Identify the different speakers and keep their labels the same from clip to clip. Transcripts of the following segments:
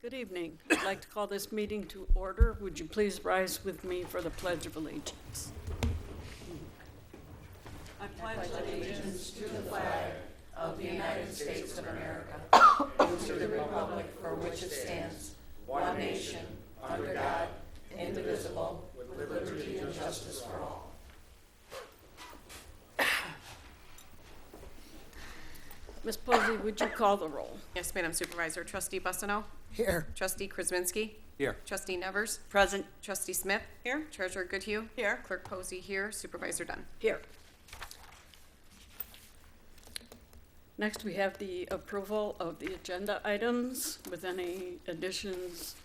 Speaker 1: Good evening. I'd like to call this meeting to order. Would you please rise with me for the Pledge of Allegiance? I pledge allegiance to the flag of the United States of America and to the republic for which it stands, one nation, under God, indivisible, with liberty and justice for all. Ms. Posey, would you call the roll?
Speaker 2: Yes, Madam Supervisor. Trustee Bussino?
Speaker 1: Here.
Speaker 2: Trustee Krasinski?
Speaker 3: Here.
Speaker 2: Trustee Nevers?
Speaker 1: Present.
Speaker 2: Trustee Smith? Here. Treasurer Goodhue?
Speaker 1: Here.
Speaker 2: Clerk Posey here. Supervisor Dunn.
Speaker 1: Here. Next, we have the approval of the agenda items with any additions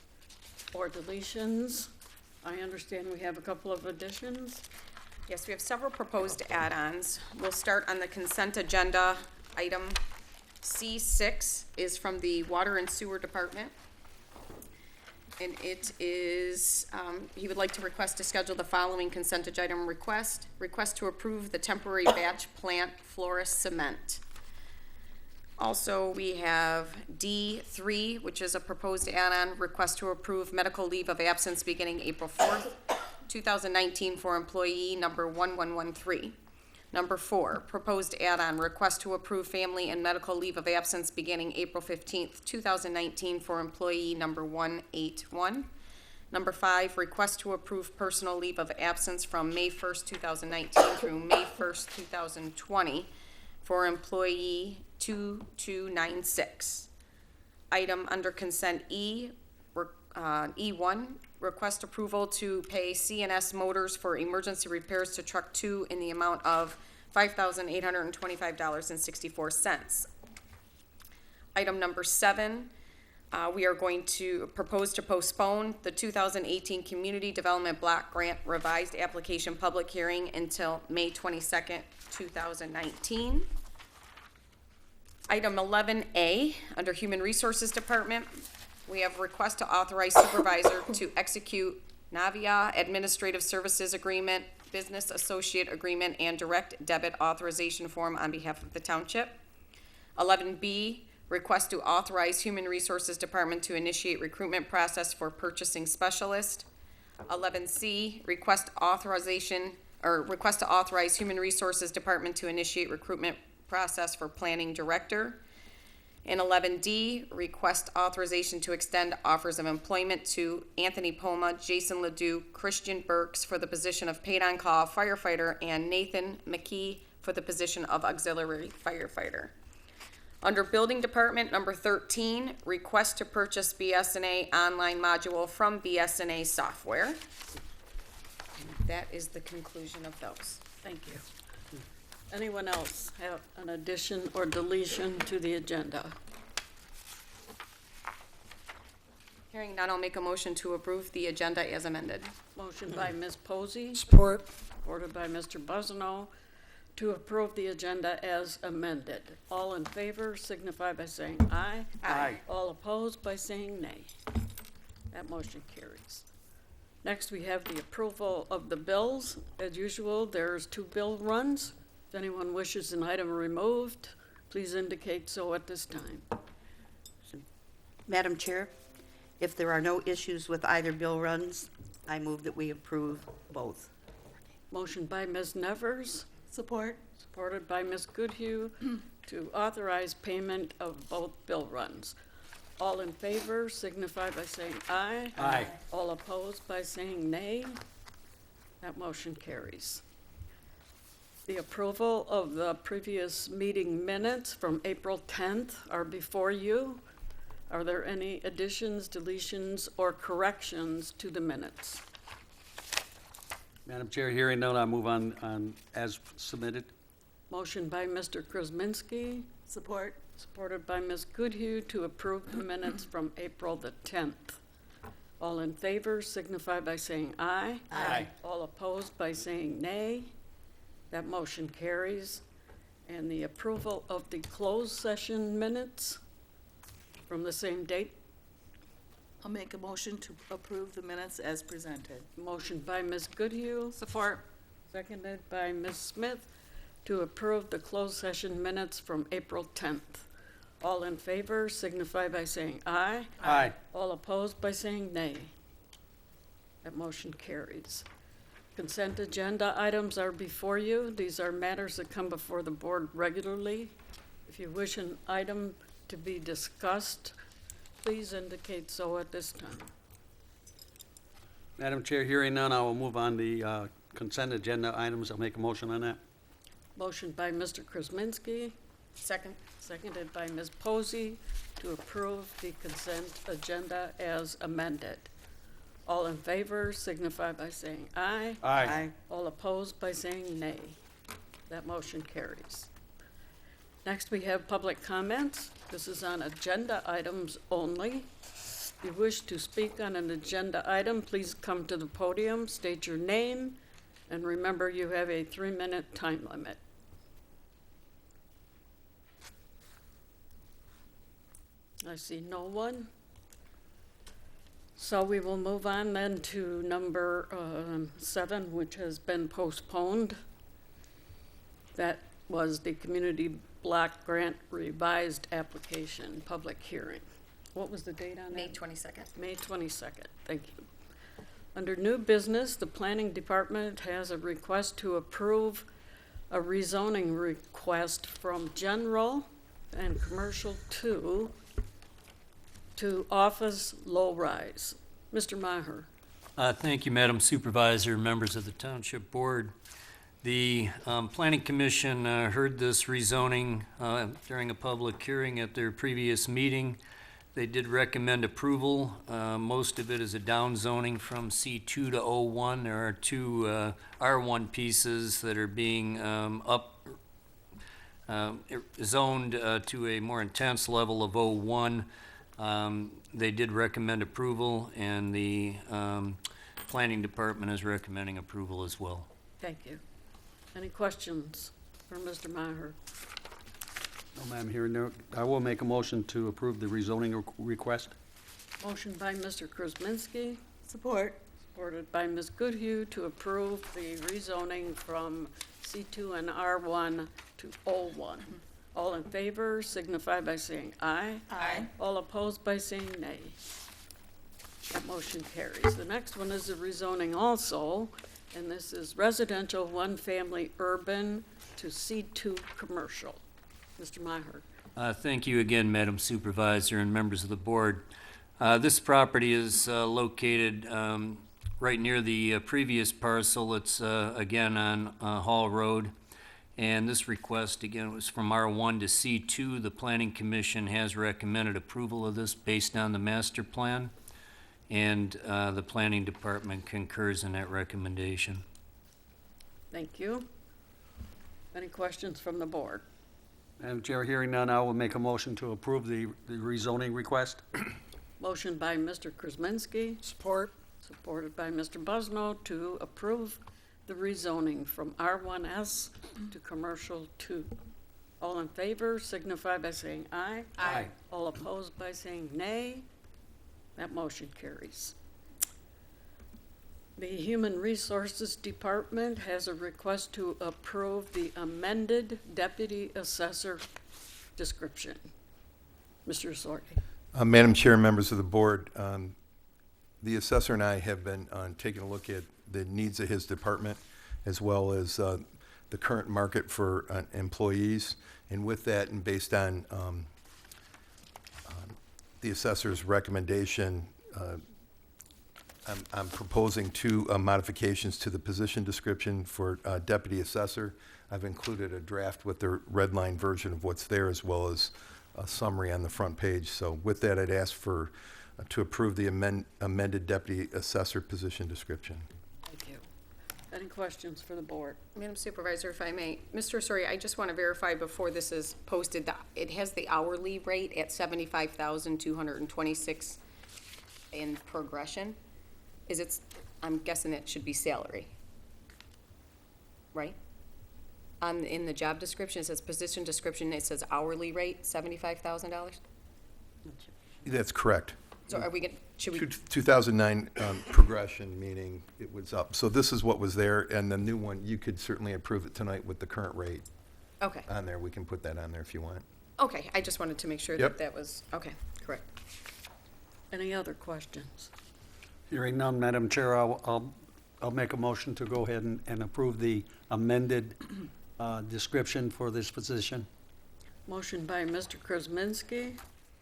Speaker 1: or deletions. I understand we have a couple of additions.
Speaker 2: Yes, we have several proposed add-ons. We'll start on the consent agenda. Item C6 is from the Water and Sewer Department. And it is, he would like to request to schedule the following consent agenda request. Request to approve the temporary batch plant florist cement. Also, we have D3, which is a proposed add-on, request to approve medical leave of absence beginning April 4th, 2019 for employee number 1113. Number 4, proposed add-on, request to approve family and medical leave of absence beginning April 15th, 2019 for employee number 181. Number 5, request to approve personal leave of absence from May 1st, 2019 through May 1st, 2020 for employee 2296. Item under consent E1, request approval to pay C&S Motors for emergency repairs to Truck 2 in the amount of $5,825.64. Item number 7, we are going to propose to postpone the 2018 Community Development Block Grant Revised Application Public Hearing until May 22nd, 2019. Item 11A, under Human Resources Department, we have request to authorize supervisor to execute Navia Administrative Services Agreement, Business Associate Agreement, and Direct Debit Authorization Form on behalf of the Township. 11B, request to authorize Human Resources Department to initiate recruitment process for purchasing specialist. 11C, request to authorize Human Resources Department to initiate recruitment process for planning director. And 11D, request authorization to extend offers of employment to Anthony Poma, Jason Ledoux, Christian Burks for the position of paid-on-call firefighter, and Nathan McKee for the position of auxiliary firefighter. Under Building Department, number 13, request to purchase BS&A online module from BS&A software. And that is the conclusion of those.
Speaker 1: Thank you. Anyone else have an addition or deletion to the agenda?
Speaker 2: Hearing none, I'll make a motion to approve the agenda as amended.
Speaker 1: Motion by Ms. Posey,
Speaker 3: Support.
Speaker 1: supported by Mr. Buzzino, to approve the agenda as amended. All in favor signify by saying aye.
Speaker 3: Aye.
Speaker 1: All opposed by saying nay. That motion carries. Next, we have the approval of the bills. As usual, there's 2 bill runs. If anyone wishes an item removed, please indicate so at this time.
Speaker 4: Madam Chair, if there are no issues with either bill runs, I move that we approve both.
Speaker 1: Motion by Ms. Nevers,
Speaker 4: Support.
Speaker 1: supported by Ms. Goodhue, to authorize payment of both bill runs. All in favor signify by saying aye.
Speaker 3: Aye.
Speaker 1: All opposed by saying nay. That motion carries. The approval of the previous meeting minutes from April 10th are before you. Are there any additions, deletions, or corrections to the minutes?
Speaker 3: Madam Chair, hearing none, I move on as submitted.
Speaker 1: Motion by Mr. Krasinski. Support. Supported by Ms. Goodhue to approve the minutes from April the 10th. All in favor signify by saying aye.
Speaker 3: Aye.
Speaker 1: All opposed by saying nay. That motion carries. And the approval of the closed session minutes from the same date.
Speaker 5: I'll make a motion to approve the minutes as presented.
Speaker 1: Motion by Ms. Goodhue.
Speaker 5: Support.
Speaker 1: Seconded by Ms. Smith to approve the closed session minutes from April 10th. All in favor signify by saying aye.
Speaker 3: Aye.
Speaker 1: All opposed by saying nay. That motion carries. Consent agenda items are before you. These are matters that come before the board regularly. If you wish an item to be discussed, please indicate so at this time.
Speaker 3: Madam Chair, hearing none, I will move on the consent agenda items. I'll make a motion on that.
Speaker 1: Motion by Mr. Krasinski,
Speaker 2: Second.
Speaker 1: seconded by Ms. Posey, to approve the consent agenda as amended. All in favor signify by saying aye.
Speaker 3: Aye.
Speaker 1: All opposed by saying nay. That motion carries. Next, we have public comments. This is on agenda items only. If you wish to speak on an agenda item, please come to the podium, state your name, and remember you have a 3-minute time limit. I see no one. So we will move on then to number 7, which has been postponed. That was the Community Block Grant Revised Application Public Hearing. What was the date on that?
Speaker 2: May 22nd.
Speaker 1: May 22nd, thank you. Under new business, the Planning Department has a request to approve a rezoning request from General and Commercial 2 to Office Low-Rise. Mr. Maher.
Speaker 6: Thank you, Madam Supervisor, members of the Township Board. The Planning Commission heard this rezoning during a public hearing at their previous meeting. They did recommend approval. Most of it is a downzoning from C2 to O1. There are 2 R1 pieces that are being zoned to a more intense level of O1. They did recommend approval, and the Planning Department is recommending approval as well.
Speaker 1: Thank you. Any questions for Mr. Maher?
Speaker 3: No, ma'am, hearing no, I will make a motion to approve the rezoning request.
Speaker 1: Motion by Mr. Krasinski,
Speaker 5: Support.
Speaker 1: supported by Ms. Goodhue to approve the rezoning from C2 and R1 to O1. All in favor signify by saying aye.
Speaker 5: Aye.
Speaker 1: All opposed by saying nay. That motion carries. The next one is a rezoning also, and this is residential 1-family urban to C2 commercial. Mr. Maher.
Speaker 6: Thank you again, Madam Supervisor and members of the board. This property is located right near the previous parcel. It's again on Hall Road. And this request, again, was from R1 to C2. The Planning Commission has recommended approval of this based on the master plan, and the Planning Department concurs in that recommendation.
Speaker 1: Thank you. Any questions from the board?
Speaker 3: Madam Chair, hearing none, I will make a motion to approve the rezoning request.
Speaker 1: Motion by Mr. Krasinski,
Speaker 3: Support.
Speaker 1: supported by Mr. Busno to approve the rezoning from R1S to Commercial 2. All in favor signify by saying aye.
Speaker 3: Aye.
Speaker 1: All opposed by saying nay. That motion carries. The Human Resources Department has a request to approve the amended Deputy Assessor description. Mr. Sorty.
Speaker 7: Madam Chair, members of the board, the assessor and I have been taking a look at the needs of his department, as well as the current market for employees. And with that, and based on the assessor's recommendation, I'm proposing 2 modifications to the position description for deputy assessor. I've included a draft with the red line version of what's there, as well as a summary on the front page. So with that, I'd ask for to approve the amended deputy assessor position description.
Speaker 1: Thank you. Any questions for the board?
Speaker 2: Madam Supervisor, if I may, Mr. Sori, I just want to verify before this is posted that it has the hourly rate at $75,226 in progression. Is it, I'm guessing it should be salary, right? In the job description, it says position description, it says hourly rate, $75,000?
Speaker 7: That's correct.
Speaker 2: So are we going, should we?
Speaker 7: 2009 progression, meaning it was up. So this is what was there, and the new one, you could certainly approve it tonight with the current rate
Speaker 2: Okay,
Speaker 7: on there. We can put that on there if you want.
Speaker 2: Okay, I just wanted to make sure that
Speaker 7: Yep.
Speaker 2: that was, okay, correct.
Speaker 1: Any other questions?
Speaker 3: Hearing none, Madam Chair, I'll make a motion to go ahead and approve the amended description for this position.
Speaker 1: Motion by Mr. Krasinski,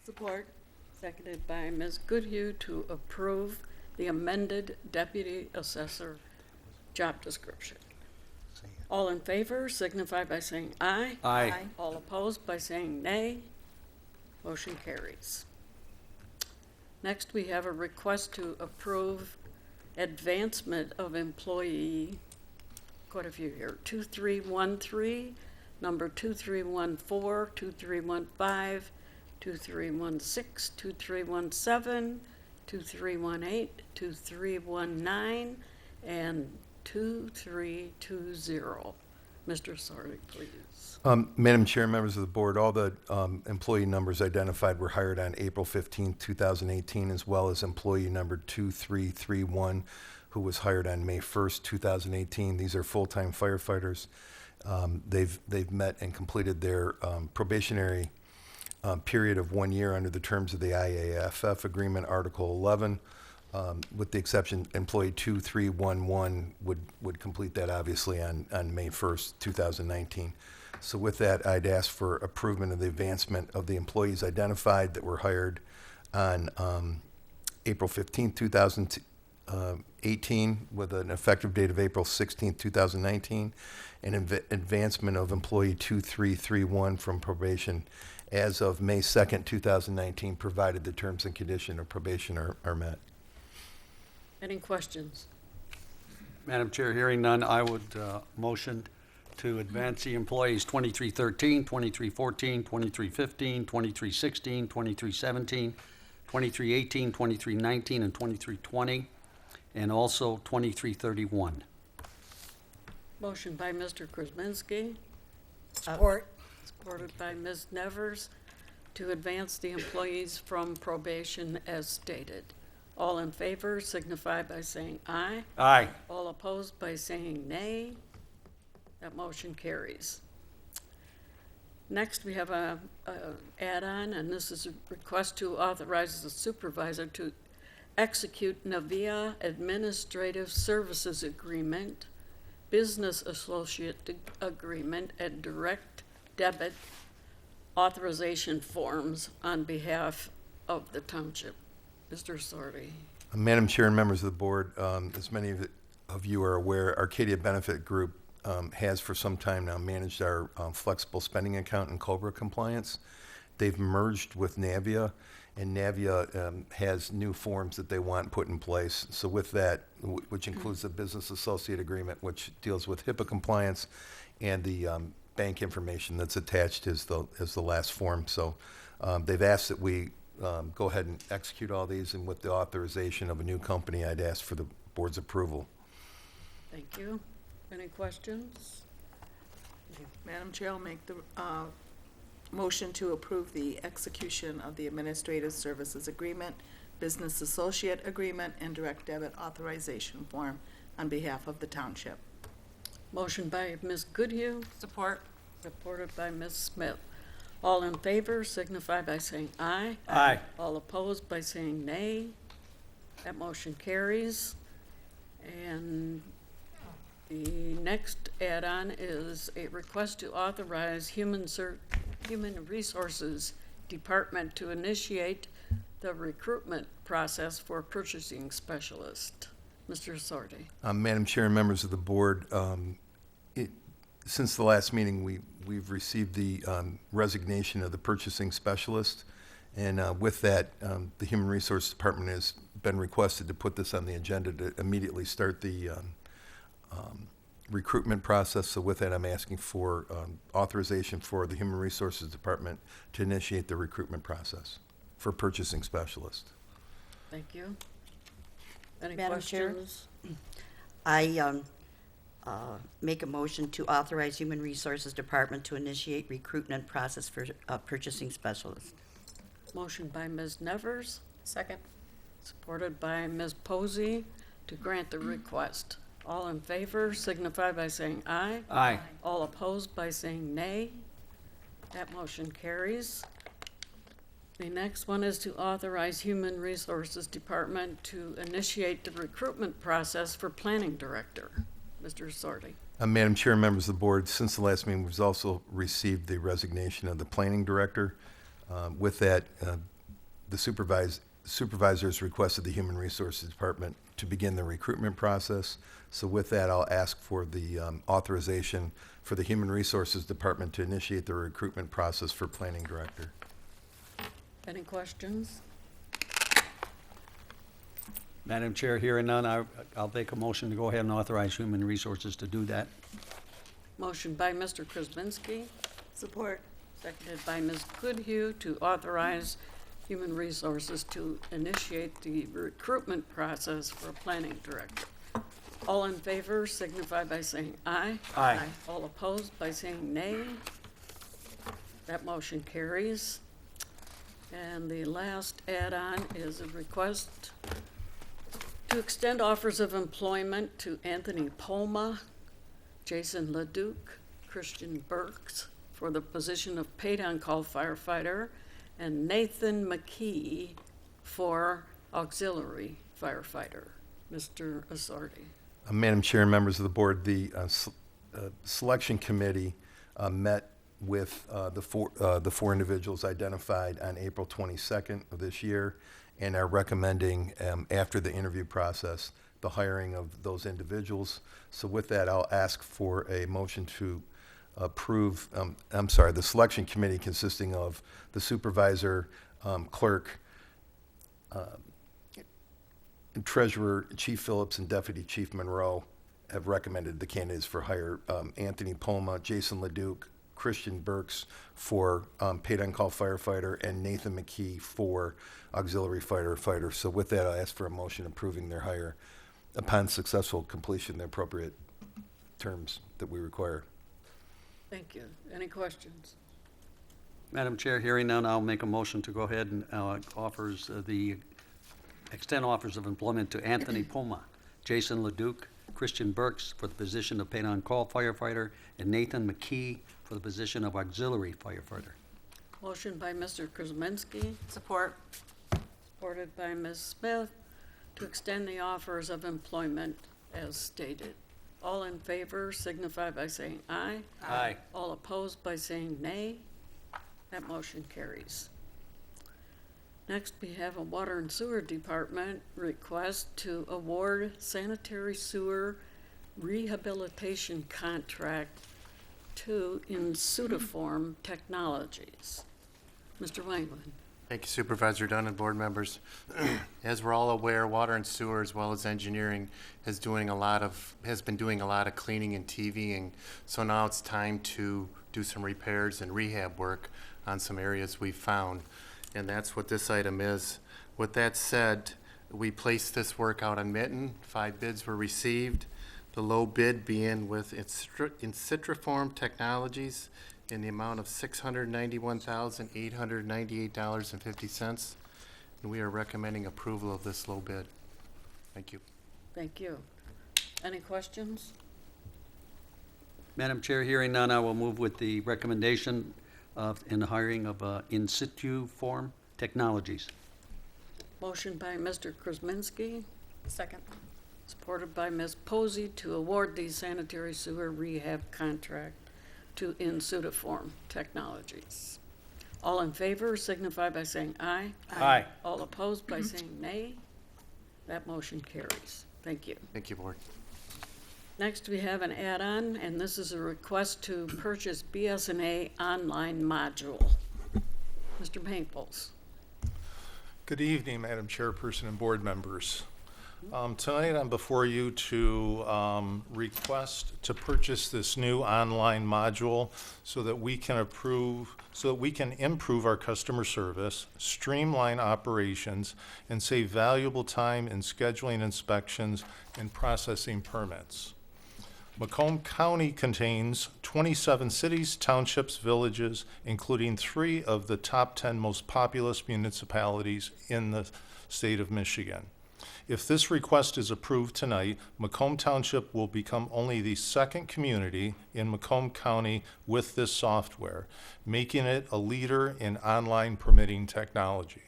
Speaker 5: Support.
Speaker 1: seconded by Ms. Goodhue to approve the amended deputy assessor job description. All in favor signify by saying aye.
Speaker 3: Aye.
Speaker 1: All opposed by saying nay. Motion carries. Next, we have a request to approve advancement of employee, quite a few here, 2313, number 2314, 2315, 2316, 2317, 2318, 2319, and 2320. Mr. Sardi, please.
Speaker 7: Madam Chair, members of the board, all the employee numbers identified were hired on April 15, 2018, as well as employee number 2331, who was hired on May 1st, 2018. These are full-time firefighters. They've met and completed their probationary period of 1 year under the terms of the IAFF agreement, Article 11. With the exception, employee 2311 would complete that obviously on May 1st, 2019. So with that, I'd ask for approval of the advancement of the employees identified that were hired on April 15th, 2018, with an effective date of April 16th, 2019, and advancement of employee 2331 from probation as of May 2nd, 2019, provided the terms and conditions of probation are met.
Speaker 1: Any questions?
Speaker 3: Madam Chair, hearing none, I would motion to advance the employees 2313, 2314, 2315, 2316, 2317, 2318, 2319, and 2320, and also 2331.
Speaker 1: Motion by Mr. Krasinski,
Speaker 5: Support.
Speaker 1: supported by Ms. Nevers, to advance the employees from probation as stated. All in favor signify by saying aye.
Speaker 3: Aye.
Speaker 1: All opposed by saying nay. That motion carries. Next, we have a add-on, and this is a request to authorize the supervisor to execute Navia Administrative Services Agreement, Business Associate Agreement, and Direct Debit Authorization Forms on behalf of the Township. Mr. Sardi.
Speaker 7: Madam Chair and members of the board, as many of you are aware, Arcadia Benefit Group has for some time now managed our flexible spending account and COBRA compliance. They've merged with Navia, and Navia has new forms that they want put in place. So with that, which includes the business associate agreement, which deals with HIPAA compliance, and the bank information that's attached is the last form. So they've asked that we go ahead and execute all these, and with the authorization of a new company, I'd ask for the board's approval.
Speaker 1: Thank you. Any questions?
Speaker 5: Madam Chair, I'll make the motion to approve the execution of the Administrative Services Agreement, Business Associate Agreement, and Direct Debit Authorization Form on behalf of the Township.
Speaker 1: Motion by Ms. Goodhue,
Speaker 5: Support.
Speaker 1: supported by Ms. Smith. All in favor signify by saying aye.
Speaker 3: Aye.
Speaker 1: All opposed by saying nay. That motion carries. And the next add-on is a request to authorize Human Resources Department to initiate the recruitment process for purchasing specialist. Mr. Sardi.
Speaker 7: Madam Chair and members of the board, since the last meeting, we've received the resignation of the purchasing specialist, and with that, the Human Resources Department has been requested to put this on the agenda to immediately start the recruitment process. So with that, I'm asking for authorization for the Human Resources Department to initiate the recruitment process for purchasing specialist.
Speaker 1: Thank you. Any
Speaker 4: Madam Chair?
Speaker 1: questions?
Speaker 4: I make a motion to authorize Human Resources Department to initiate recruitment process for purchasing specialist.
Speaker 1: Motion by Ms. Nevers,
Speaker 2: Second.
Speaker 1: supported by Ms. Posey, to grant the request. All in favor signify by saying aye.
Speaker 3: Aye.
Speaker 1: All opposed by saying nay. That motion carries. The next one is to authorize Human Resources Department to initiate the recruitment process for Planning Director. Mr. Sorty.
Speaker 7: Madam Chair, members of the board, since the last meeting, we've also received the resignation of the planning director. With that, the supervisors requested the Human Resources Department to begin the recruitment process. So with that, I'll ask for the authorization for the Human Resources Department to initiate the recruitment process for planning director.
Speaker 1: Any questions?
Speaker 3: Madam Chair, hearing none, I'll make a motion to go ahead and authorize Human Resources to do that.
Speaker 1: Motion by Mr. Krasinski,
Speaker 5: Support.
Speaker 1: seconded by Ms. Goodhue to authorize Human Resources to initiate the recruitment process for a Planning Director. All in favor signify by saying aye.
Speaker 3: Aye.
Speaker 1: All opposed by saying nay. That motion carries. And the last add-on is a request to extend offers of employment to Anthony Poma, Jason Leduc, Christian Burks for the position of paid-on-call firefighter, and Nathan McKee for auxiliary firefighter. Mr. Asardi.
Speaker 7: Madam Chair and members of the board, the selection committee met with the four individuals identified on April 22nd of this year and are recommending, after the interview process, the hiring of those individuals. So with that, I'll ask for a motion to approve, the selection committee consisting of the supervisor, clerk, treasurer, Chief Phillips, and Deputy Chief Monroe have recommended the candidates for hire. Anthony Poma, Jason Leduc, Christian Burks for paid-on-call firefighter, and Nathan McKee for auxiliary firefighter. So with that, I ask for a motion approving their hire upon successful completion of the appropriate terms that we require.
Speaker 1: Thank you. Any questions?
Speaker 3: Madam Chair, hearing none, I'll make a motion to go ahead and extend offers of employment to Anthony Poma, Jason Leduc, Christian Burks for the position of paid-on-call firefighter, and Nathan McKee for the position of auxiliary firefighter.
Speaker 1: Motion by Mr. Krasinski,
Speaker 5: Support.
Speaker 1: supported by Ms. Smith, to extend the offers of employment as stated. All in favor signify by saying aye.
Speaker 3: Aye.
Speaker 1: All opposed by saying nay. That motion carries. Next, we have a Water and Sewer Department request to award sanitary sewer rehabilitation contract to Insutiform Technologies. Mr. Wangland.
Speaker 8: Thank you, Supervisor Dunn and board members. As we're all aware, water and sewer, as well as engineering, has been doing a lot of cleaning and TVing. So now it's time to do some repairs and rehab work on some areas we've found. And that's what this item is. With that said, we placed this work out on Mitten. 5 bids were received. The low bid being with Insutiform Technologies in the amount of $691,898.50. And we are recommending approval of this low bid. Thank you.
Speaker 1: Thank you. Any questions?
Speaker 3: Madam Chair, hearing none, I will move with the recommendation in the hiring of Insituform Technologies.
Speaker 1: Motion by Mr. Krasinski,
Speaker 2: Second.
Speaker 1: supported by Ms. Posey, to award the sanitary sewer rehab contract to Insutiform Technologies. All in favor signify by saying aye.
Speaker 3: Aye.
Speaker 1: All opposed by saying nay. That motion carries. Thank you.
Speaker 8: Thank you, board.
Speaker 1: Next, we have an add-on, and this is a request to purchase BS&A online module. Mr. Paintballs.
Speaker 9: Good evening, Madam Chairperson and board members. Tonight I'm before you to request to purchase this new online module so that we can improve our customer service, streamline operations, and save valuable time in scheduling inspections and processing permits. Macomb County contains 27 cities, townships, villages, including 3 of the top 10 most populous municipalities in the state of Michigan. If this request is approved tonight, Macomb Township will become only the second community in Macomb County with this software, making it a leader in online permitting technology.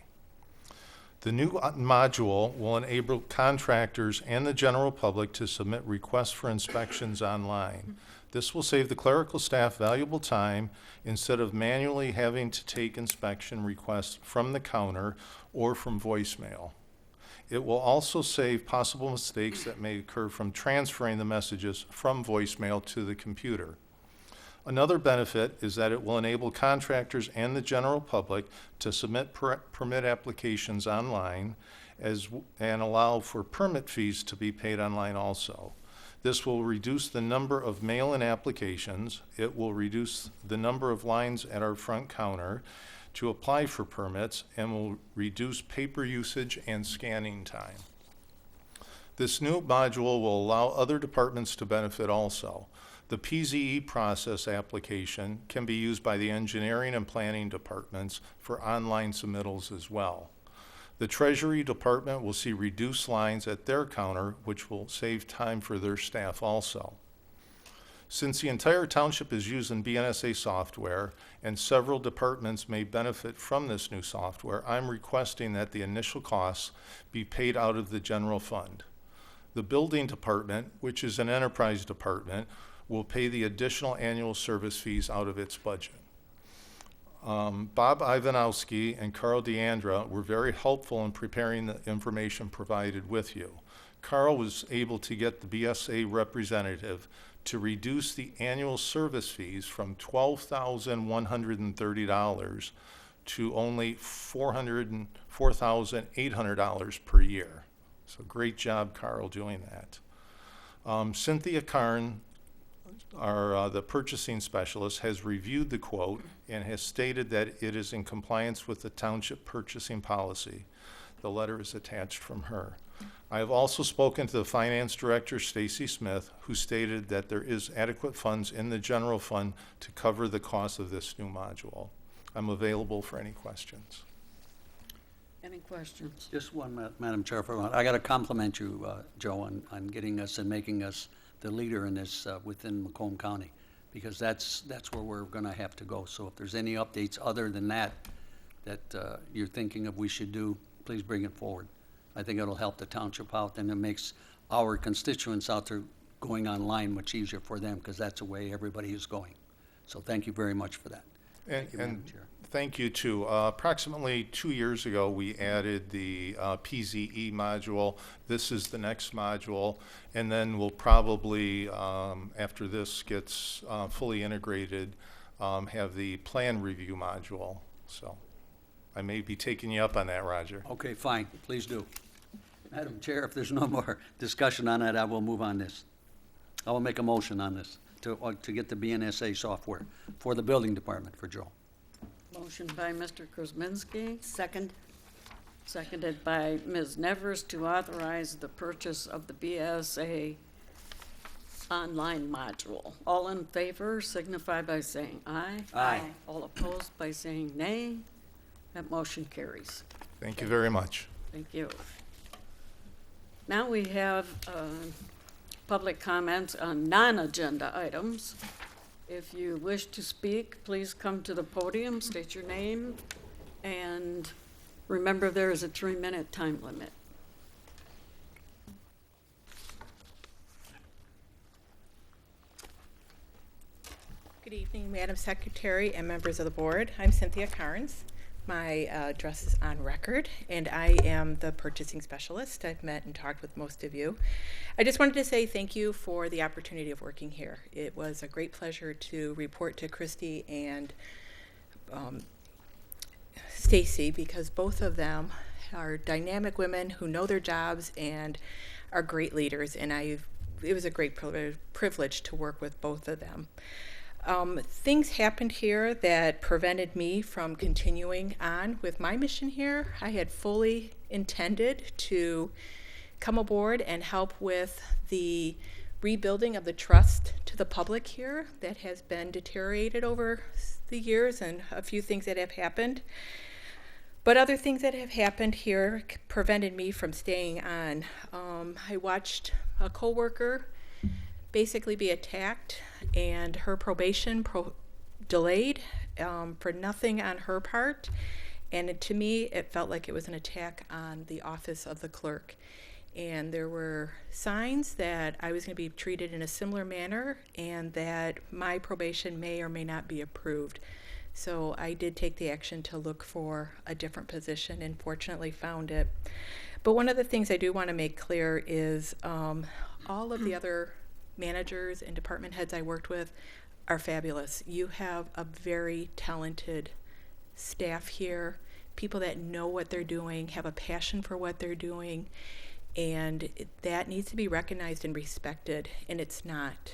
Speaker 9: The new module will enable contractors and the general public to submit requests for inspections online. This will save the clerical staff valuable time instead of manually having to take inspection requests from the counter or from voicemail. It will also save possible mistakes that may occur from transferring the messages from voicemail to the computer. Another benefit is that it will enable contractors and the general public to submit permit applications online and allow for permit fees to be paid online also. This will reduce the number of mail-in applications. It will reduce the number of lines at our front counter to apply for permits and will reduce paper usage and scanning time. This new module will allow other departments to benefit also. The PZE process application can be used by the engineering and planning departments for online submittals as well. The Treasury Department will see reduced lines at their counter, which will save time for their staff also. Since the entire township is using BS&A software and several departments may benefit from this new software, I'm requesting that the initial costs be paid out of the general fund. The Building Department, which is an enterprise department, will pay the additional annual service fees out of its budget. Bob Ivanowski and Carl Deandra were very helpful in preparing the information provided with you. Carl was able to get the BS&A representative to reduce the annual service fees from $12,130 to only $4,800 per year. So great job, Carl, doing that. Cynthia Karn, the purchasing specialist, has reviewed the quote and has stated that it is in compliance with the township purchasing policy. The letter is attached from her. I have also spoken to the finance director, Stacy Smith, who stated that there is adequate funds in the general fund to cover the cost of this new module. I'm available for any questions.
Speaker 1: Any questions?
Speaker 3: Just one, Madam Chair, I got to compliment you, Joe, on getting us and making us the leader in this within Macomb County, because that's where we're going to have to go. So if there's any updates other than that you're thinking of we should do, please bring it forward. I think it'll help the township out, and it makes our constituents out there going online much easier for them, because that's the way everybody is going. So thank you very much for that. Thank you, Madam Chair.
Speaker 9: Thank you, too. Approximately 2 years ago, we added the PZE module. This is the next module, and then we'll probably, after this gets fully integrated, have the plan review module. So I may be taking you up on that, Roger.
Speaker 3: Okay, fine, please do. Madam Chair, if there's no more discussion on that, I will move on this. I will make a motion on this to get the BNSA software for the building department for Joe.
Speaker 1: Motion by Mr. Krasinski,
Speaker 4: Second?
Speaker 1: seconded by Ms. Nevers to authorize the purchase of the BSA online module. All in favor signify by saying aye.
Speaker 3: Aye.
Speaker 1: All opposed by saying nay. That motion carries.
Speaker 9: Thank you very much.
Speaker 1: Thank you. Now we have public comments on non-agenda items. If you wish to speak, please come to the podium, state your name, and remember there is a 3-minute time limit.
Speaker 10: Good evening, Madam Secretary and members of the board. I'm Cynthia Carnes. My address is on record, and I am the purchasing specialist. I've met and talked with most of you. I just wanted to say thank you for the opportunity of working here. It was a great pleasure to report to Christy and Stacy, because both of them are dynamic women who know their jobs and are great leaders, and it was a great privilege to work with both of them. Things happened here that prevented me from continuing on with my mission here. I had fully intended to come aboard and help with the rebuilding of the trust to the public here that has been deteriorated over the years and a few things that have happened. But other things that have happened here prevented me from staying on. I watched a coworker basically be attacked, and her probation delayed for nothing on her part. And to me, it felt like it was an attack on the office of the clerk. And there were signs that I was going to be treated in a similar manner and that my probation may or may not be approved. So I did take the action to look for a different position and fortunately found it. But one of the things I do want to make clear is all of the other managers and department heads I worked with are fabulous. You have a very talented staff here, people that know what they're doing, have a passion for what they're doing, and that needs to be recognized and respected, and it's not.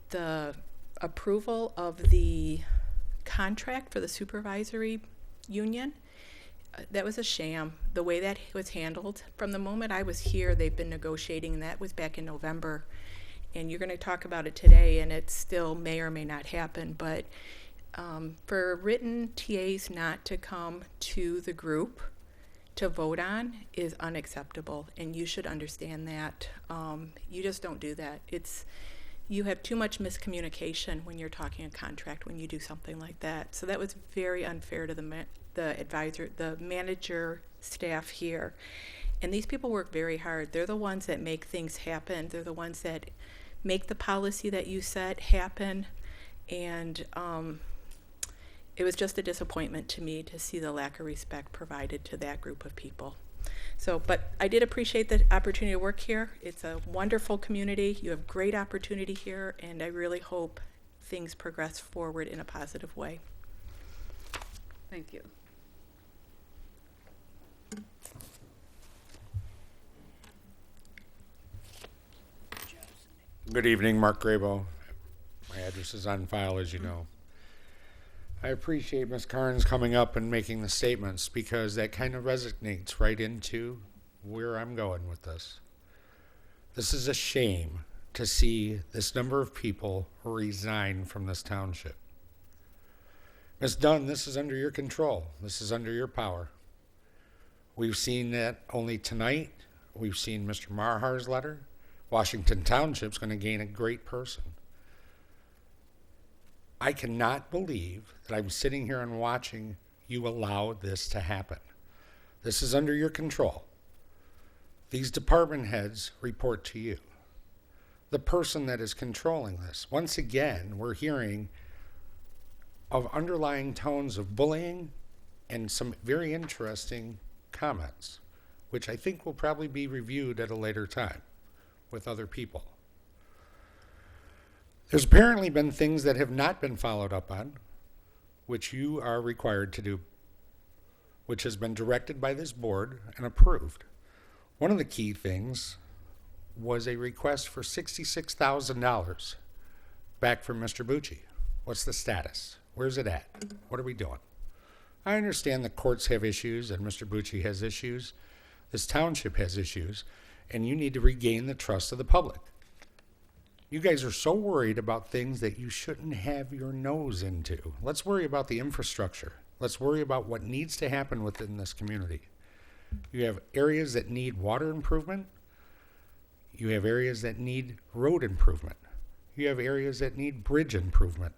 Speaker 10: The approval of the contract for the supervisory union, that was a sham. The way that was handled, from the moment I was here, they've been negotiating, and that was back in November. And you're going to talk about it today, and it still may or may not happen. But for written TAs not to come to the group to vote on is unacceptable, and you should understand that. You just don't do that. You have too much miscommunication when you're talking a contract when you do something like that. So that was very unfair to the manager staff here. And these people work very hard. They're the ones that make things happen. They're the ones that make the policy that you set happen. And it was just a disappointment to me to see the lack of respect provided to that group of people. So, but I did appreciate the opportunity to work here. It's a wonderful community. You have great opportunity here, and I really hope things progress forward in a positive way.
Speaker 1: Thank you.
Speaker 11: Good evening, Mark Grabo. My address is on file, as you know. I appreciate Ms. Carnes coming up and making the statements because that kind of resonates right into where I'm going with this. This is a shame to see this number of people resign from this township. Ms. Dunn, this is under your control. This is under your power. We've seen that only tonight. We've seen Mr. Marhar's letter. Washington Township's going to gain a great person. I cannot believe that I'm sitting here and watching you allow this to happen. This is under your control. These department heads report to you. The person that is controlling this. Once again, we're hearing of underlying tones of bullying and some very interesting comments, which I think will probably be reviewed at a later time with other people. There's apparently been things that have not been followed up on, which you are required to do, which has been directed by this board and approved. One of the key things was a request for $66,000 back from Mr. Bucci. What's the status? Where's it at? What are we doing? I understand the courts have issues and Mr. Bucci has issues. This township has issues, and you need to regain the trust of the public. You guys are so worried about things that you shouldn't have your nose into. Let's worry about the infrastructure. Let's worry about what needs to happen within this community. You have areas that need water improvement. You have areas that need road improvement. You have areas that need bridge improvement.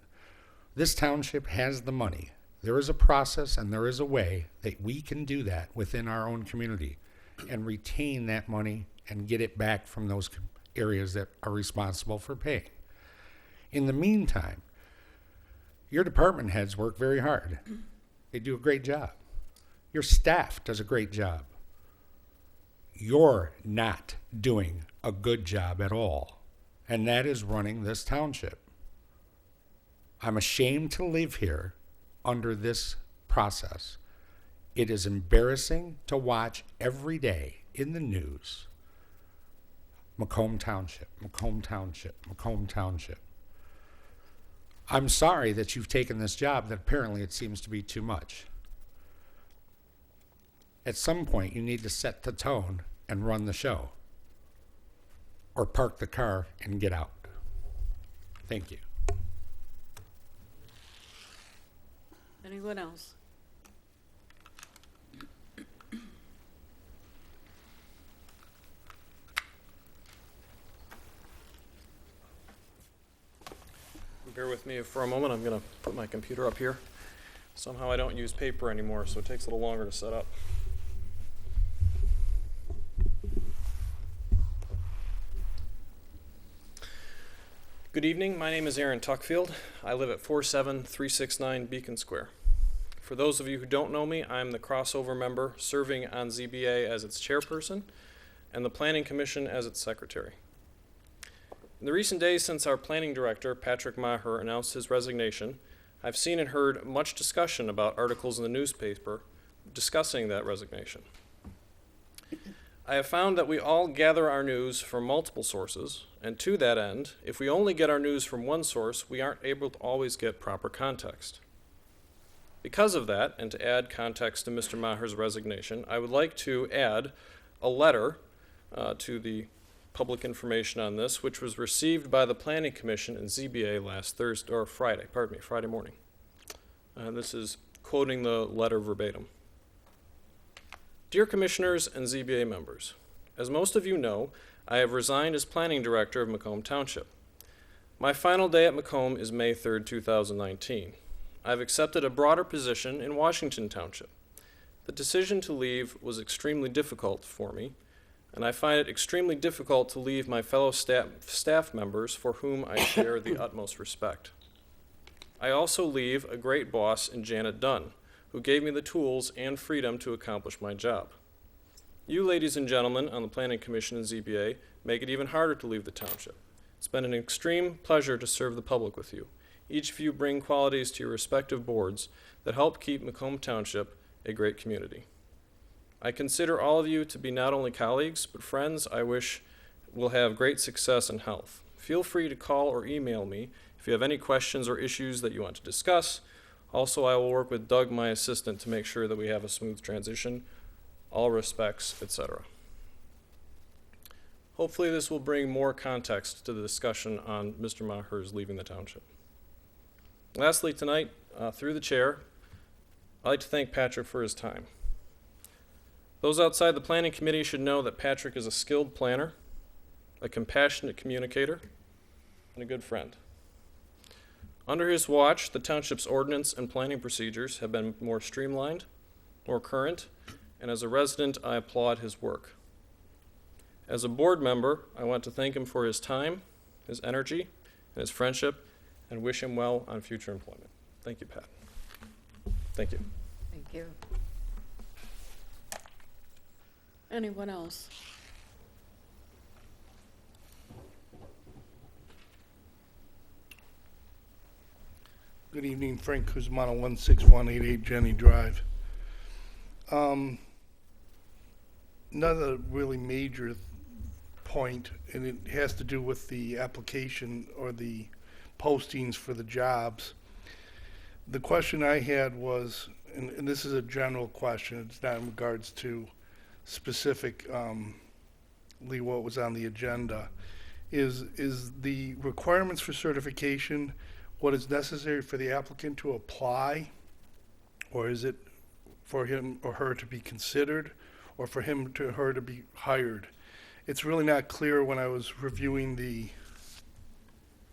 Speaker 11: This township has the money. There is a process and there is a way that we can do that within our own community and retain that money and get it back from those areas that are responsible for paying. In the meantime, your department heads work very hard. They do a great job. Your staff does a great job. You're not doing a good job at all, and that is running this township. I'm ashamed to live here under this process. It is embarrassing to watch every day in the news. Macomb Township, Macomb Township, Macomb Township. I'm sorry that you've taken this job that apparently it seems to be too much. At some point, you need to set the tone and run the show. Or park the car and get out. Thank you.
Speaker 1: Anyone else?
Speaker 12: Bear with me for a moment. I'm going to put my computer up here. Somehow I don't use paper anymore, so it takes a little longer to set up. Good evening. My name is Aaron Tuckfield. I live at 47369 Beacon Square. For those of you who don't know me, I'm the crossover member serving on ZBA as its chairperson and the Planning Commission as its secretary. In the recent days since our planning director, Patrick Maher, announced his resignation, I've seen and heard much discussion about articles in the newspaper discussing that resignation. I have found that we all gather our news from multiple sources, and to that end, if we only get our news from one source, we aren't able to always get proper context. Because of that, and to add context to Mr. Maher's resignation, I would like to add a letter to the public information on this, which was received by the Planning Commission and ZBA last Friday morning. This is quoting the letter verbatim. Dear Commissioners and ZBA members, as most of you know, I have resigned as Planning Director of Macomb Township. My final day at Macomb is May 3rd, 2019. I've accepted a broader position in Washington Township. The decision to leave was extremely difficult for me, and I find it extremely difficult to leave my fellow staff members for whom I share the utmost respect. I also leave a great boss in Janet Dunn, who gave me the tools and freedom to accomplish my job. You, ladies and gentlemen, on the Planning Commission and ZBA, make it even harder to leave the township. It's been an extreme pleasure to serve the public with you. Each of you bring qualities to your respective boards that help keep Macomb Township a great community. I consider all of you to be not only colleagues, but friends I wish will have great success and health. Feel free to call or email me if you have any questions or issues that you want to discuss. Also, I will work with Doug, my assistant, to make sure that we have a smooth transition, all respects, etc. Hopefully this will bring more context to the discussion on Mr. Maher's leaving the township. Lastly, tonight, through the chair, I'd like to thank Patrick for his time. Those outside the planning committee should know that Patrick is a skilled planner, a compassionate communicator, and a good friend. Under his watch, the township's ordinance and planning procedures have been more streamlined, more current, and as a resident, I applaud his work. As a board member, I want to thank him for his time, his energy, and his friendship, and wish him well on future employment. Thank you, Pat. Thank you.
Speaker 1: Thank you. Anyone else?
Speaker 13: Good evening, Frank Cusmano, 16188 Jenny Drive. Another really major point, and it has to do with the application or the postings for the jobs. The question I had was, and this is a general question, it's not in regards to specifically what was on the agenda, is the requirements for certification what is necessary for the applicant to apply, or is it for him or her to be considered, or for him or her to be hired? It's really not clear when I was reviewing the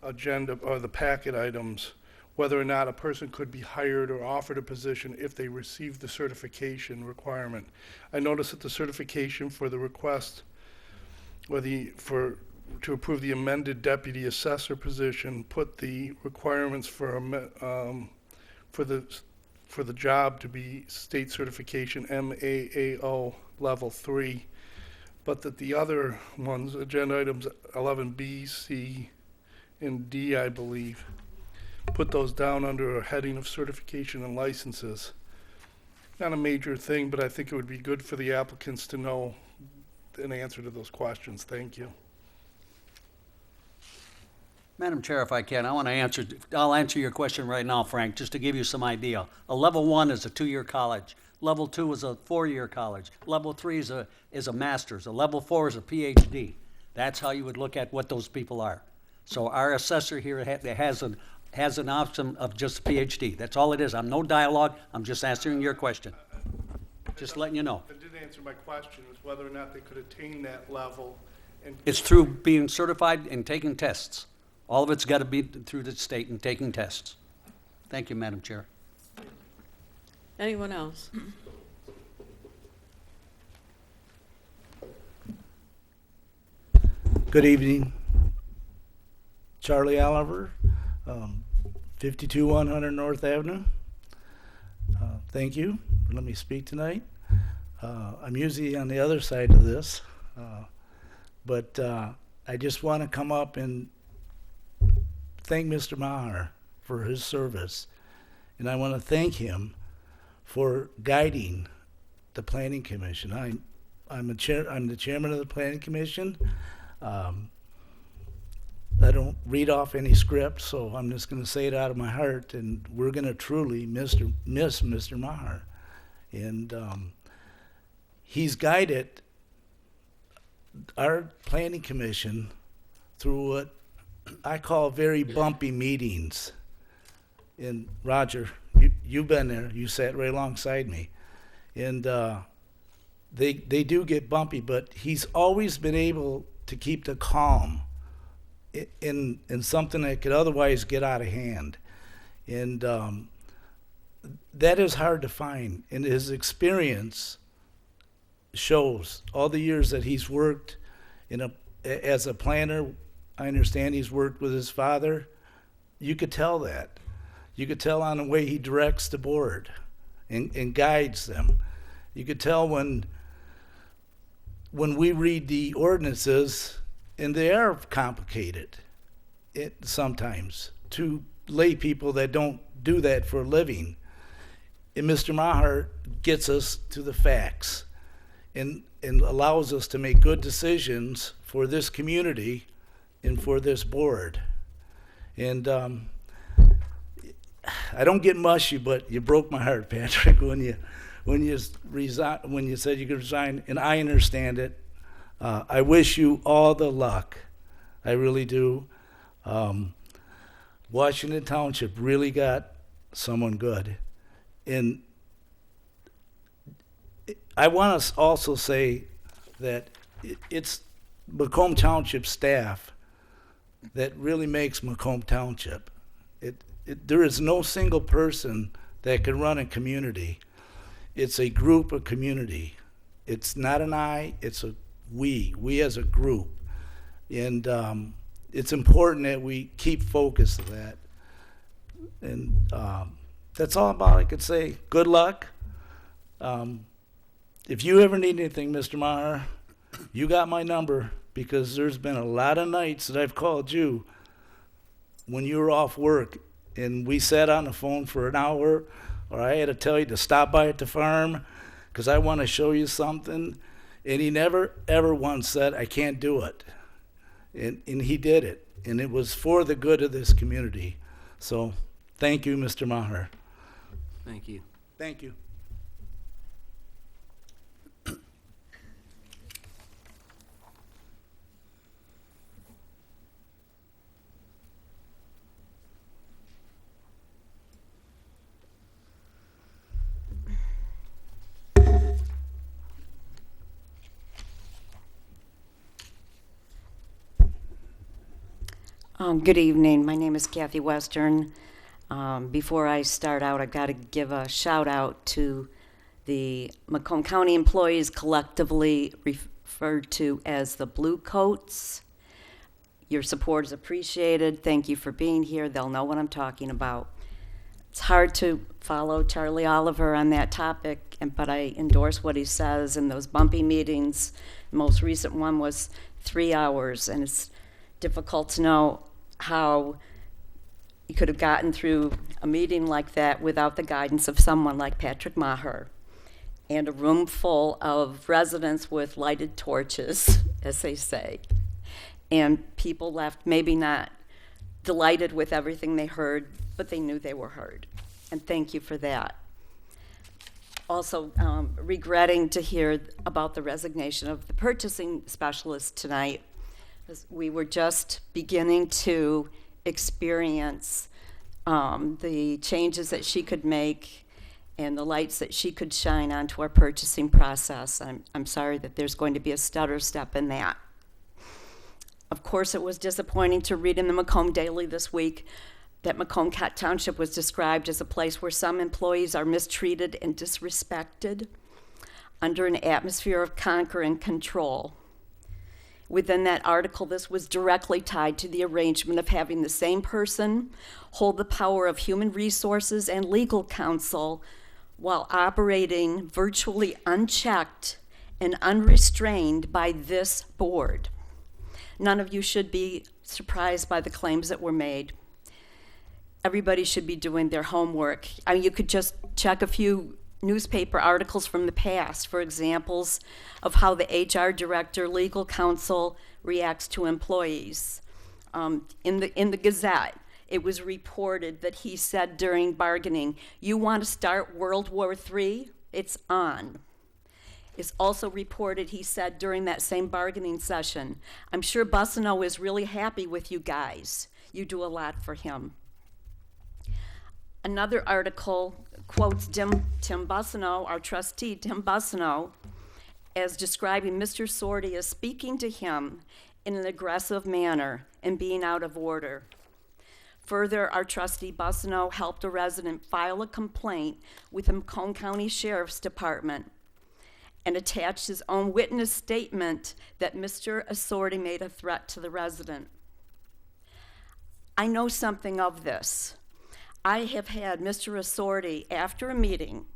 Speaker 13: agenda or the packet items whether or not a person could be hired or offered a position if they receive the certification requirement. I noticed that the certification for the request or to approve the amended deputy assessor position put the requirements for the job to be state certification MAAO level 3, but that the other ones, agenda items 11B, C, and D, I believe, put those down under a heading of certification and licenses. Not a major thing, but I think it would be good for the applicants to know an answer to those questions. Thank you.
Speaker 3: Madam Chair, if I can, I'll answer your question right now, Frank, just to give you some idea. A level 1 is a 2-year college. Level 2 is a 4-year college. Level 3 is a master's. A level 4 is a PhD. That's how you would look at what those people are. So our assessor here has an option of just a PhD. That's all it is. I'm no dialogue. I'm just answering your question. Just letting you know.
Speaker 13: That did answer my question, was whether or not they could attain that level. And
Speaker 3: It's through being certified and taking tests. All of it's got to be through the state and taking tests. Thank you, Madam Chair.
Speaker 1: Anyone else?
Speaker 14: Good evening. Charlie Oliver, 52100 North Avenue. Thank you for letting me speak tonight. I'm usually on the other side of this, but I just want to come up and thank Mr. Maher for his service. And I want to thank him for guiding the Planning Commission. I'm the chairman of the Planning Commission. I don't read off any script, so I'm just going to say it out of my heart, and we're going to truly miss Mr. Maher. And he's guided our Planning Commission through what I call very bumpy meetings. And Roger, you've been there. You sat right alongside me. And they do get bumpy, but he's always been able to keep the calm in something that could otherwise get out of hand. And that is hard to find. And his experience shows all the years that he's worked as a planner. I understand he's worked with his father. You could tell that. You could tell on the way he directs the board and guides them. You could tell when we read the ordinances, and they are complicated sometimes to lay people that don't do that for a living. And Mr. Maher gets us to the facts and allows us to make good decisions for this community and for this board. And I don't get mushy, but you broke my heart, Patrick, when you said you could resign, and I understand it. I wish you all the luck. I really do. Washington Township really got someone good. And I want to also say that it's Macomb Township staff that really makes Macomb Township. There is no single person that can run a community. It's a group of community. It's not an I, it's a we as a group. And it's important that we keep focus of that. And that's all about I could say. Good luck. If you ever need anything, Mr. Maher, you got my number, because there's been a lot of nights that I've called you when you were off work and we sat on the phone for an hour, or I had to tell you to stop by at the farm because I want to show you something. And he never, ever once said, I can't do it. And he did it. And it was for the good of this community. So thank you, Mr. Maher.
Speaker 6: Thank you.
Speaker 14: Thank you.
Speaker 15: Good evening. My name is Kathy Western. Before I start out, I've got to give a shout out to the Macomb County employees collectively referred to as the Blue Coats. Your support is appreciated. Thank you for being here. They'll know what I'm talking about. It's hard to follow Charlie Oliver on that topic, but I endorse what he says in those bumpy meetings. The most recent one was 3 hours, and it's difficult to know how you could have gotten through a meeting like that without the guidance of someone like Patrick Maher and a room full of residents with lighted torches, as they say. And people left maybe not delighted with everything they heard, but they knew they were heard. And thank you for that. Also, regretting to hear about the resignation of the purchasing specialist tonight. We were just beginning to experience the changes that she could make and the lights that she could shine onto our purchasing process. I'm sorry that there's going to be a stutter step in that. Of course, it was disappointing to read in the Macomb Daily this week that Macomb Township was described as a place where some employees are mistreated and disrespected under an atmosphere of conquer and control. Within that article, this was directly tied to the arrangement of having the same person hold the power of human resources and legal counsel while operating virtually unchecked and unrestrained by this board. None of you should be surprised by the claims that were made. Everybody should be doing their homework. I mean, you could just check a few newspaper articles from the past for examples of how the HR director, legal counsel reacts to employees. In the Gazette, it was reported that he said during bargaining, "You want to start World War III? It's on." It's also reported he said during that same bargaining session, "I'm sure Bussino is really happy with you guys. You do a lot for him." Another article quotes Tim Bussino, our trustee, Tim Bussino, as describing Mr. Sorty as speaking to him in an aggressive manner and being out of order. Further, our trustee Bussino helped a resident file a complaint with the Macomb County Sheriff's Department and attached his own witness statement that Mr. Assorti made a threat to the resident. I know something of this. I have had Mr. Assorti, after a meeting,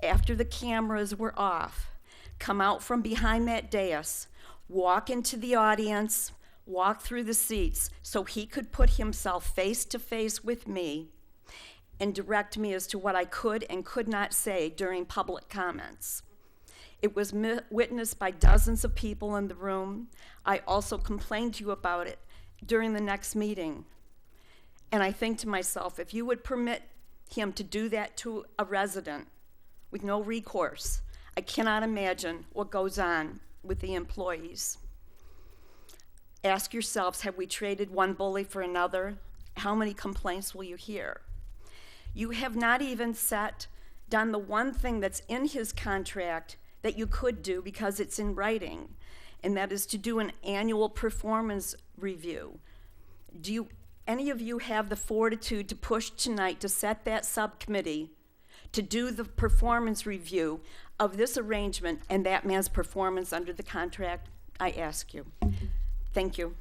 Speaker 15: after the cameras were off, come out from behind that dais, walk into the audience, walk through the seats so he could put himself face to face with me and direct me as to what I could and could not say during public comments. It was witnessed by dozens of people in the room. I also complained to you about it during the next meeting. And I think to myself, if you would permit him to do that to a resident with no recourse, I cannot imagine what goes on with the employees. Ask yourselves, have we traded one bully for another? How many complaints will you hear? You have not even done the one thing that's in his contract that you could do because it's in writing, and that is to do an annual performance review. Do any of you have the fortitude to push tonight to set that subcommittee to do the performance review of this arrangement and that man's performance under the contract? I ask you. Thank you.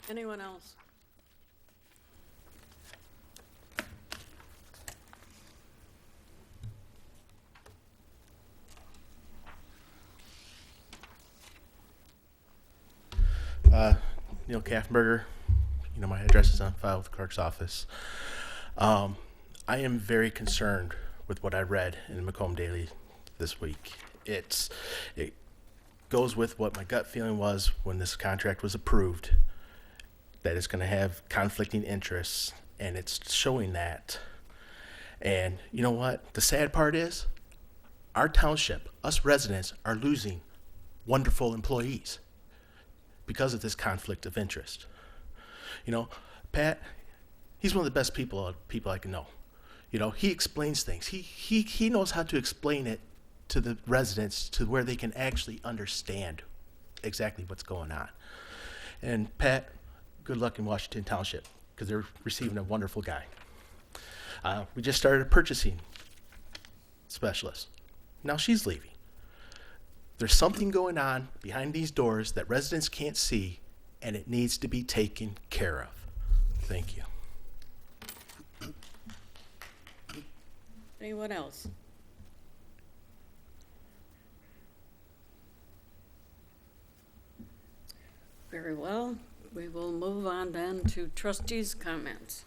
Speaker 1: Anyone else?
Speaker 16: Neil Kaffenberger. You know, my address is on file with the clerk's office. I am very concerned with what I read in the Macomb Daily this week. It goes with what my gut feeling was when this contract was approved, that it's going to have conflicting interests, and it's showing that. And you know what? The sad part is, our township, us residents, are losing wonderful employees because of this conflict of interest. You know, Pat, he's one of the best people I can know. You know, he explains things. He knows how to explain it to the residents to where they can actually understand exactly what's going on. And Pat, good luck in Washington Township, because they're receiving a wonderful guy. We just started a purchasing specialist. Now she's leaving. There's something going on behind these doors that residents can't see, and it needs to be taken care of. Thank you.
Speaker 1: Anyone else? Very well. We will move on then to trustees' comments.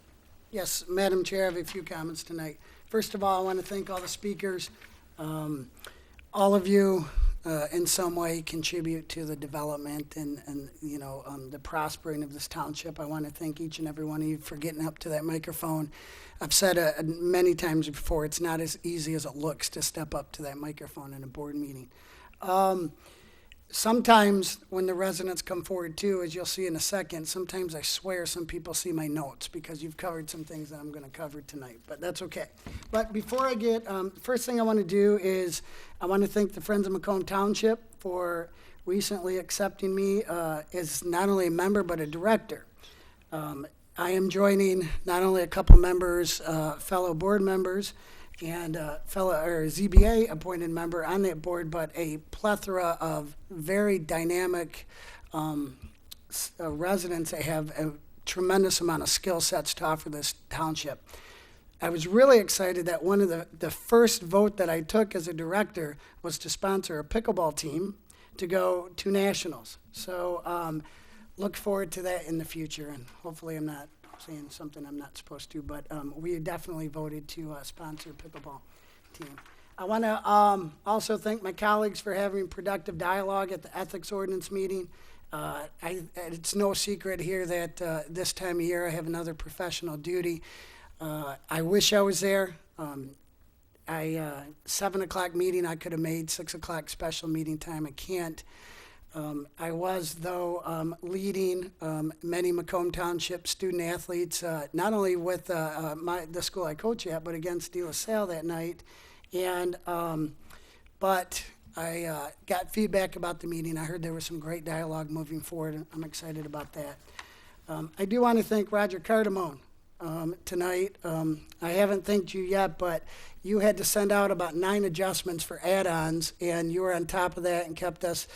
Speaker 17: Yes, Madam Chair, I have a few comments tonight. First of all, I want to thank all the speakers. All of you in some way contribute to the development and the prospering of this township. I want to thank each and every one of you for getting up to that microphone. I've said many times before, it's not as easy as it looks to step up to that microphone in a board meeting. sometimes when the residents come forward too, as you'll see in a second, sometimes I swear some people see my notes because you've covered some things that I'm going to cover tonight, but that's okay. But before I get, first thing I want to do is I want to thank the Friends of Macomb Township for recently accepting me as not only a member but a director. I am joining not only a couple members, fellow board members, and fellow or ZBA appointed member on that board, but a plethora of very dynamic residents that have a tremendous amount of skill sets to offer this township. I was really excited that one of the first vote that I took as a director was to sponsor a pickleball team to go to nationals. So look forward to that in the future, and hopefully I'm not saying something I'm not supposed to, but we definitely voted to sponsor a pickleball team. I want to also thank my colleagues for having productive dialogue at the ethics ordinance meeting. It's no secret here that this time of year I have another professional duty. I wish I was there. 7 o'clock meeting I could have made, 6 o'clock special meeting time I can't. I was, though, leading many Macomb Township student athletes, not only with the school I coach at, but against De La Salle that night. And but I got feedback about the meeting. I heard there was some great dialogue moving forward, and I'm excited about that. I do want to thank Roger Cardamone tonight. I haven't thanked you yet, but you had to send out about 9 adjustments for add-ons, and you were on top of that and kept us.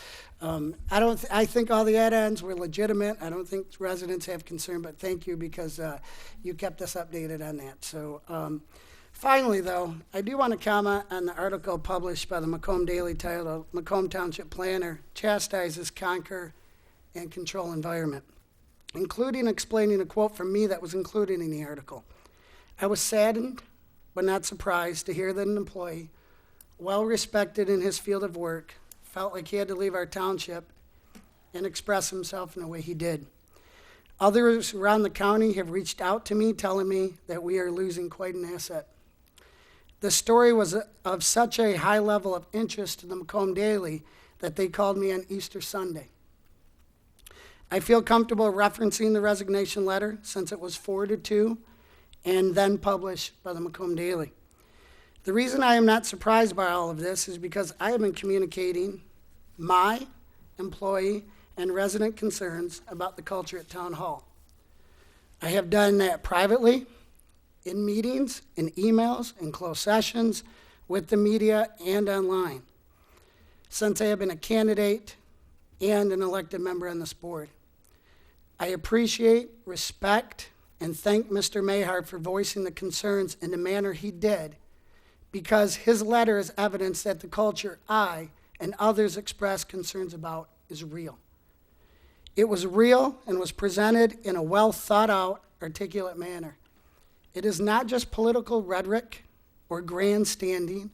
Speaker 17: I think all the add-ons were legitimate. I don't think residents have concern, but thank you because you kept us updated on that. So finally, though, I do want to comment on the article published by the Macomb Daily titled "Macomb Township Planner Chastises Conquer and Control Environment," including explaining a quote from me that was included in the article. I was saddened, but not surprised, to hear that an employee, well respected in his field of work, felt like he had to leave our township and express himself in the way he did. Others around the county have reached out to me telling me that we are losing quite an asset. The story was of such a high level of interest to the Macomb Daily that they called me on Easter Sunday. I feel comfortable referencing the resignation letter since it was forwarded to and then published by the Macomb Daily. The reason I am not surprised by all of this is because I have been communicating my employee and resident concerns about the culture at Town Hall. I have done that privately, in meetings, in emails, in closed sessions, with the media, and online, since I have been a candidate and an elected member on this board. I appreciate, respect, and thank Mr. Mayhart for voicing the concerns in the manner he did, because his letter is evidence that the culture I and others expressed concerns about is real. It was real and was presented in a well thought out, articulate manner. It is not just political rhetoric or grandstanding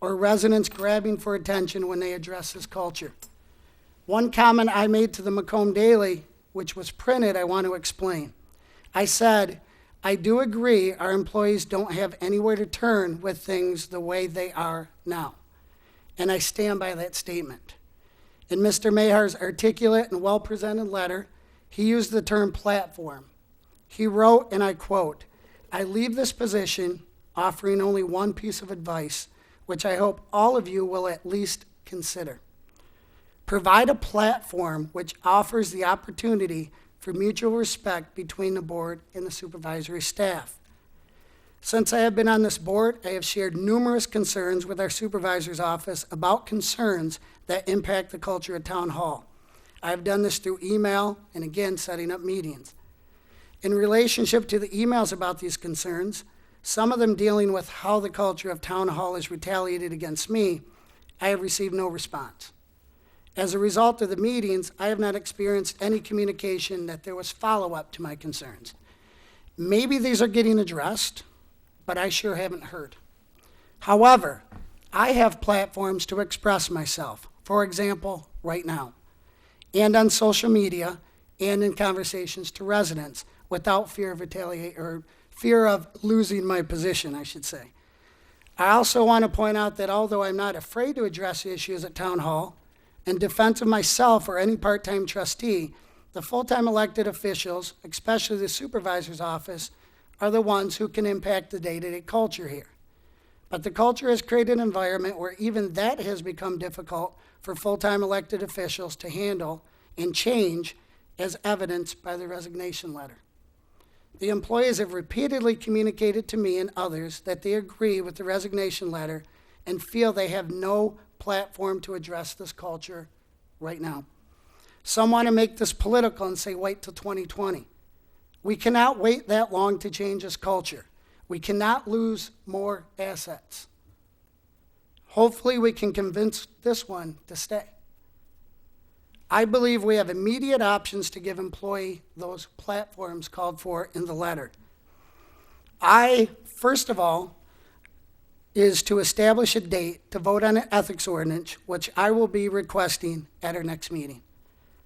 Speaker 17: or residents grabbing for attention when they address this culture. One comment I made to the Macomb Daily, which was printed, I want to explain. I said, I do agree our employees don't have anywhere to turn with things the way they are now. And I stand by that statement. In Mr. Mayhar's articulate and well-presented letter, he used the term platform. He wrote, and I quote, I leave this position offering only one piece of advice, which I hope all of you will at least consider. Provide a platform which offers the opportunity for mutual respect between the board and the supervisory staff. Since I have been on this board, I have shared numerous concerns with our supervisor's office about concerns that impact the culture at Town Hall. I have done this through email and again setting up meetings. In relationship to the emails about these concerns, some of them dealing with how the culture of Town Hall is retaliated against me, I have received no response. As a result of the meetings, I have not experienced any communication that there was follow-up to my concerns. Maybe these are getting addressed, but I sure haven't heard. However, I have platforms to express myself, for example, right now, and on social media and in conversations to residents without fear of retaliation or fear of losing my position, I should say. I also want to point out that although I'm not afraid to address issues at Town Hall, In defense of myself or any part-time trustee, the full-time elected officials, especially the supervisor's office, are the ones who can impact the day-to-day culture here. But the culture has created an environment where even that has become difficult for full-time elected officials to handle and change, as evidenced by the resignation letter. The employees have repeatedly communicated to me and others that they agree with the resignation letter and feel they have no platform to address this culture right now. Some want to make this political and say wait till 2020. We cannot wait that long to change this culture. We cannot lose more assets. Hopefully we can convince this one to stay. I believe we have immediate options to give employee those platforms called for in the letter. First of all, is to establish a date to vote on an ethics ordinance, which I will be requesting at our next meeting.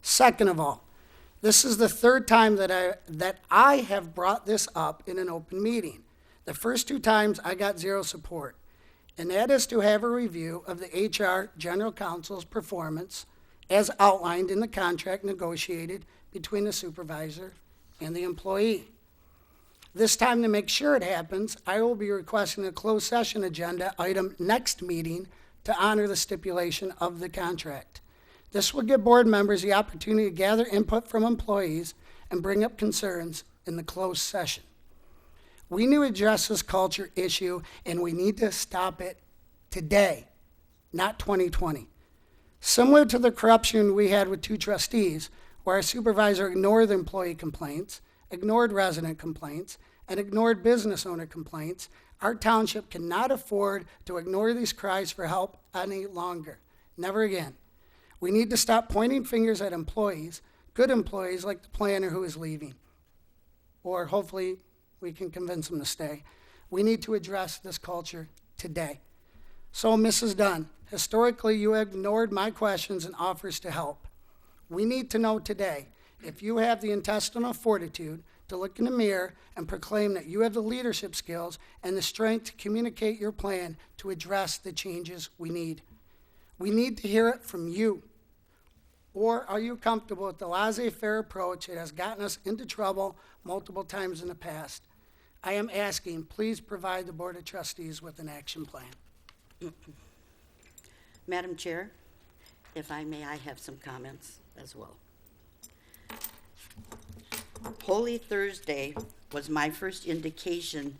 Speaker 17: Second of all, this is the third time that I have brought this up in an open meeting. The first 2 times I got zero support, and that is to have a review of the HR General Counsel's performance as outlined in the contract negotiated between the supervisor and the employee. This time, to make sure it happens, I will be requesting a closed session agenda item next meeting to honor the stipulation of the contract. This will give board members the opportunity to gather input from employees and bring up concerns in the closed session. We need to address this culture issue, and we need to stop it today, not 2020. Similar to the corruption we had with 2 trustees, where our supervisor ignored the employee complaints, ignored resident complaints, and ignored business owner complaints, our township cannot afford to ignore these cries for help any longer. Never again. We need to stop pointing fingers at employees, good employees like the planner who is leaving. Or hopefully we can convince them to stay. We need to address this culture today. So, Mrs. Dunn, historically you have ignored my questions and offers to help. We need to know today if you have the intestinal fortitude to look in the mirror and proclaim that you have the leadership skills and the strength to communicate your plan to address the changes we need. We need to hear it from you. Or are you comfortable with the laissez-faire approach that has gotten us into trouble multiple times in the past? I am asking, please provide the Board of Trustees with an action plan.
Speaker 4: Madam Chair, if I may, I have some comments as well. Holy Thursday was my first indication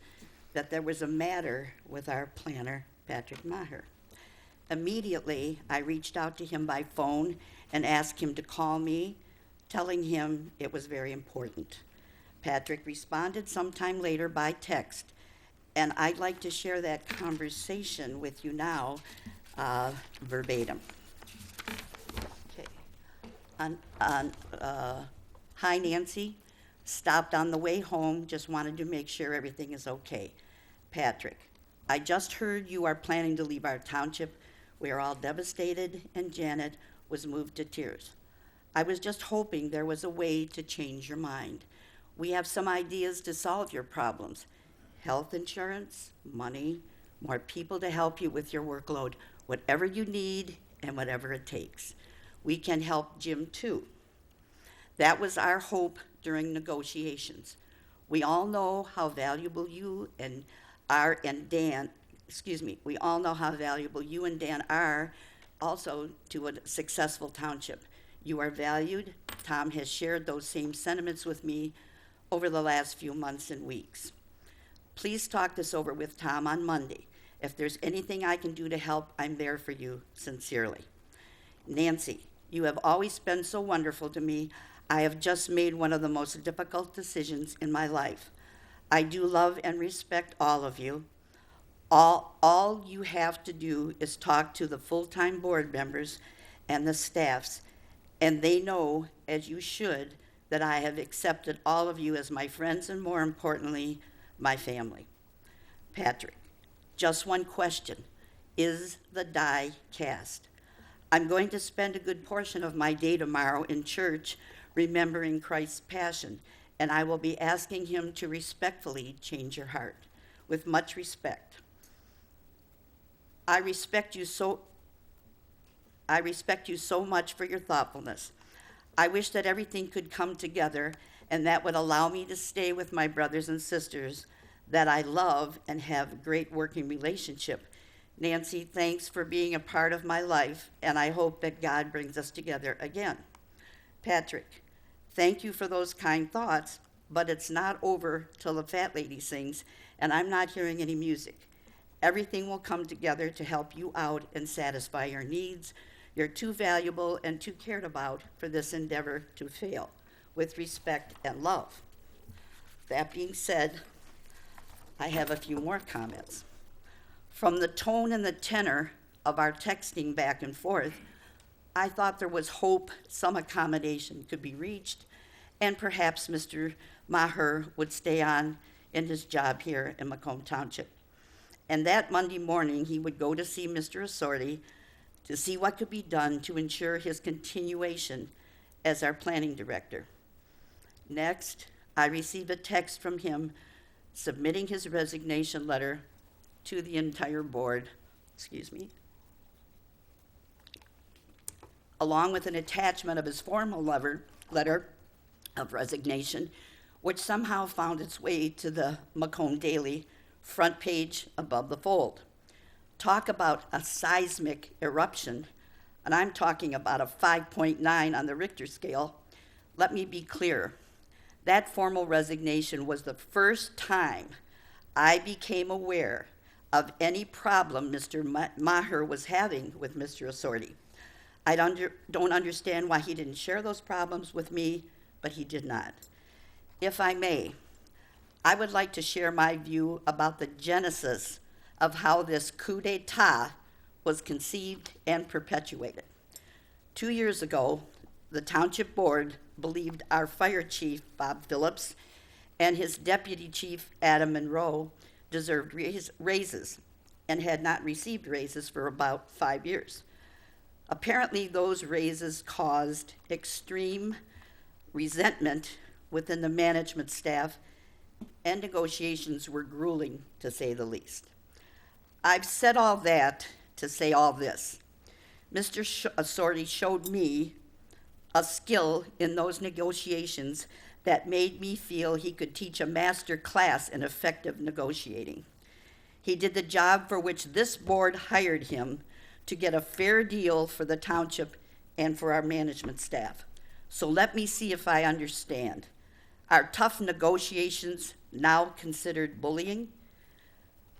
Speaker 4: that there was a matter with our planner, Patrick Maher. Immediately, I reached out to him by phone and asked him to call me, telling him it was very important. Patrick responded sometime later by text, and I'd like to share that conversation with you now, verbatim. Okay. Hi, Nancy. Stopped on the way home, just wanted to make sure everything is okay. Patrick, I just heard you are planning to leave our township. We are all devastated, and Janet was moved to tears. I was just hoping there was a way to change your mind. We have some ideas to solve your problems. Health insurance, money, more people to help you with your workload, whatever you need and whatever it takes. We can help Jim too. That was our hope during negotiations. We all know how valuable you and Dan are also to a successful township. You are valued. Tom has shared those same sentiments with me over the last few months and weeks. Please talk this over with Tom on Monday. If there's anything I can do to help, I'm there for you, sincerely. Nancy, you have always been so wonderful to me. I have just made one of the most difficult decisions in my life. I do love and respect all of you. All you have to do is talk to the full-time board members and the staffs, and they know, as you should, that I have accepted all of you as my friends and, more importantly, my family. Patrick, just one question. Is the die cast? I'm going to spend a good portion of my day tomorrow in church remembering Christ's passion, and I will be asking him to respectfully change your heart. With much respect. I respect you so I respect you so much for your thoughtfulness. I wish that everything could come together and that would allow me to stay with my brothers and sisters that I love and have a great working relationship. Nancy, thanks for being a part of my life, and I hope that God brings us together again. Patrick, thank you for those kind thoughts, but it's not over till the fat lady sings, and I'm not hearing any music. Everything will come together to help you out and satisfy your needs. You're too valuable and too cared about for this endeavor to fail. With respect and love. That being said, I have a few more comments. From the tone and the tenor of our texting back and forth, I thought there was hope some accommodation could be reached, and perhaps Mr. Maher would stay on in his job here in Macomb Township. And that Monday morning, he would go to see Mr. Assorti to see what could be done to ensure his continuation as our planning director. Next, I received a text from him submitting his resignation letter to the entire board, along with an attachment of his formal letter of resignation, which somehow found its way to the Macomb Daily front page above the fold. Talk about a seismic eruption, and I'm talking about a 5.9 on the Richter scale. Let me be clear. That formal resignation was the first time I became aware of any problem Mr. Maher was having with Mr. Assorti. I don't understand why he didn't share those problems with me, but he did not. If I may, I would like to share my view about the genesis of how this coup d'etat was conceived and perpetuated. 2 years ago, the Township Board believed our fire chief, Bob Phillips, and his deputy chief, Adam Monroe, deserved raises and had not received raises for about 5 years. Apparently, those raises caused extreme resentment within the management staff, and negotiations were grueling, to say the least. I've said all that to say all this. Mr. Assorti showed me a skill in those negotiations that made me feel he could teach a master class in effective negotiating. He did the job for which this board hired him to get a fair deal for the township and for our management staff. So let me see if I understand. Are tough negotiations now considered bullying?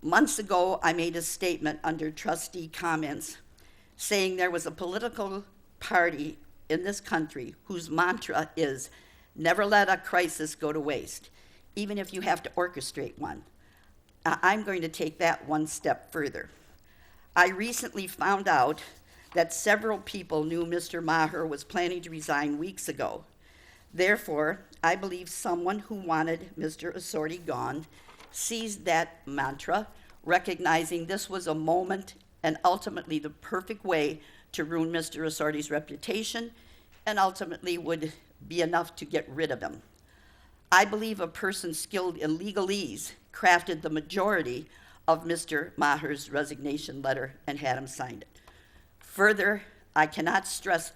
Speaker 4: Months ago, I made a statement under Trustee Comments saying there was a political party in this country whose mantra is never let a crisis go to waste, even if you have to orchestrate one. I'm going to take that one step further. I recently found out that several people knew Mr. Maher was planning to resign weeks ago. Therefore, I believe someone who wanted Mr. Assorti gone seized that mantra, recognizing this was a moment and ultimately the perfect way to ruin Mr. Assorti's reputation and ultimately would be enough to get rid of him. I believe a person skilled in legalese crafted the majority of Mr. Maher's resignation letter and had him sign it. Further, I cannot stress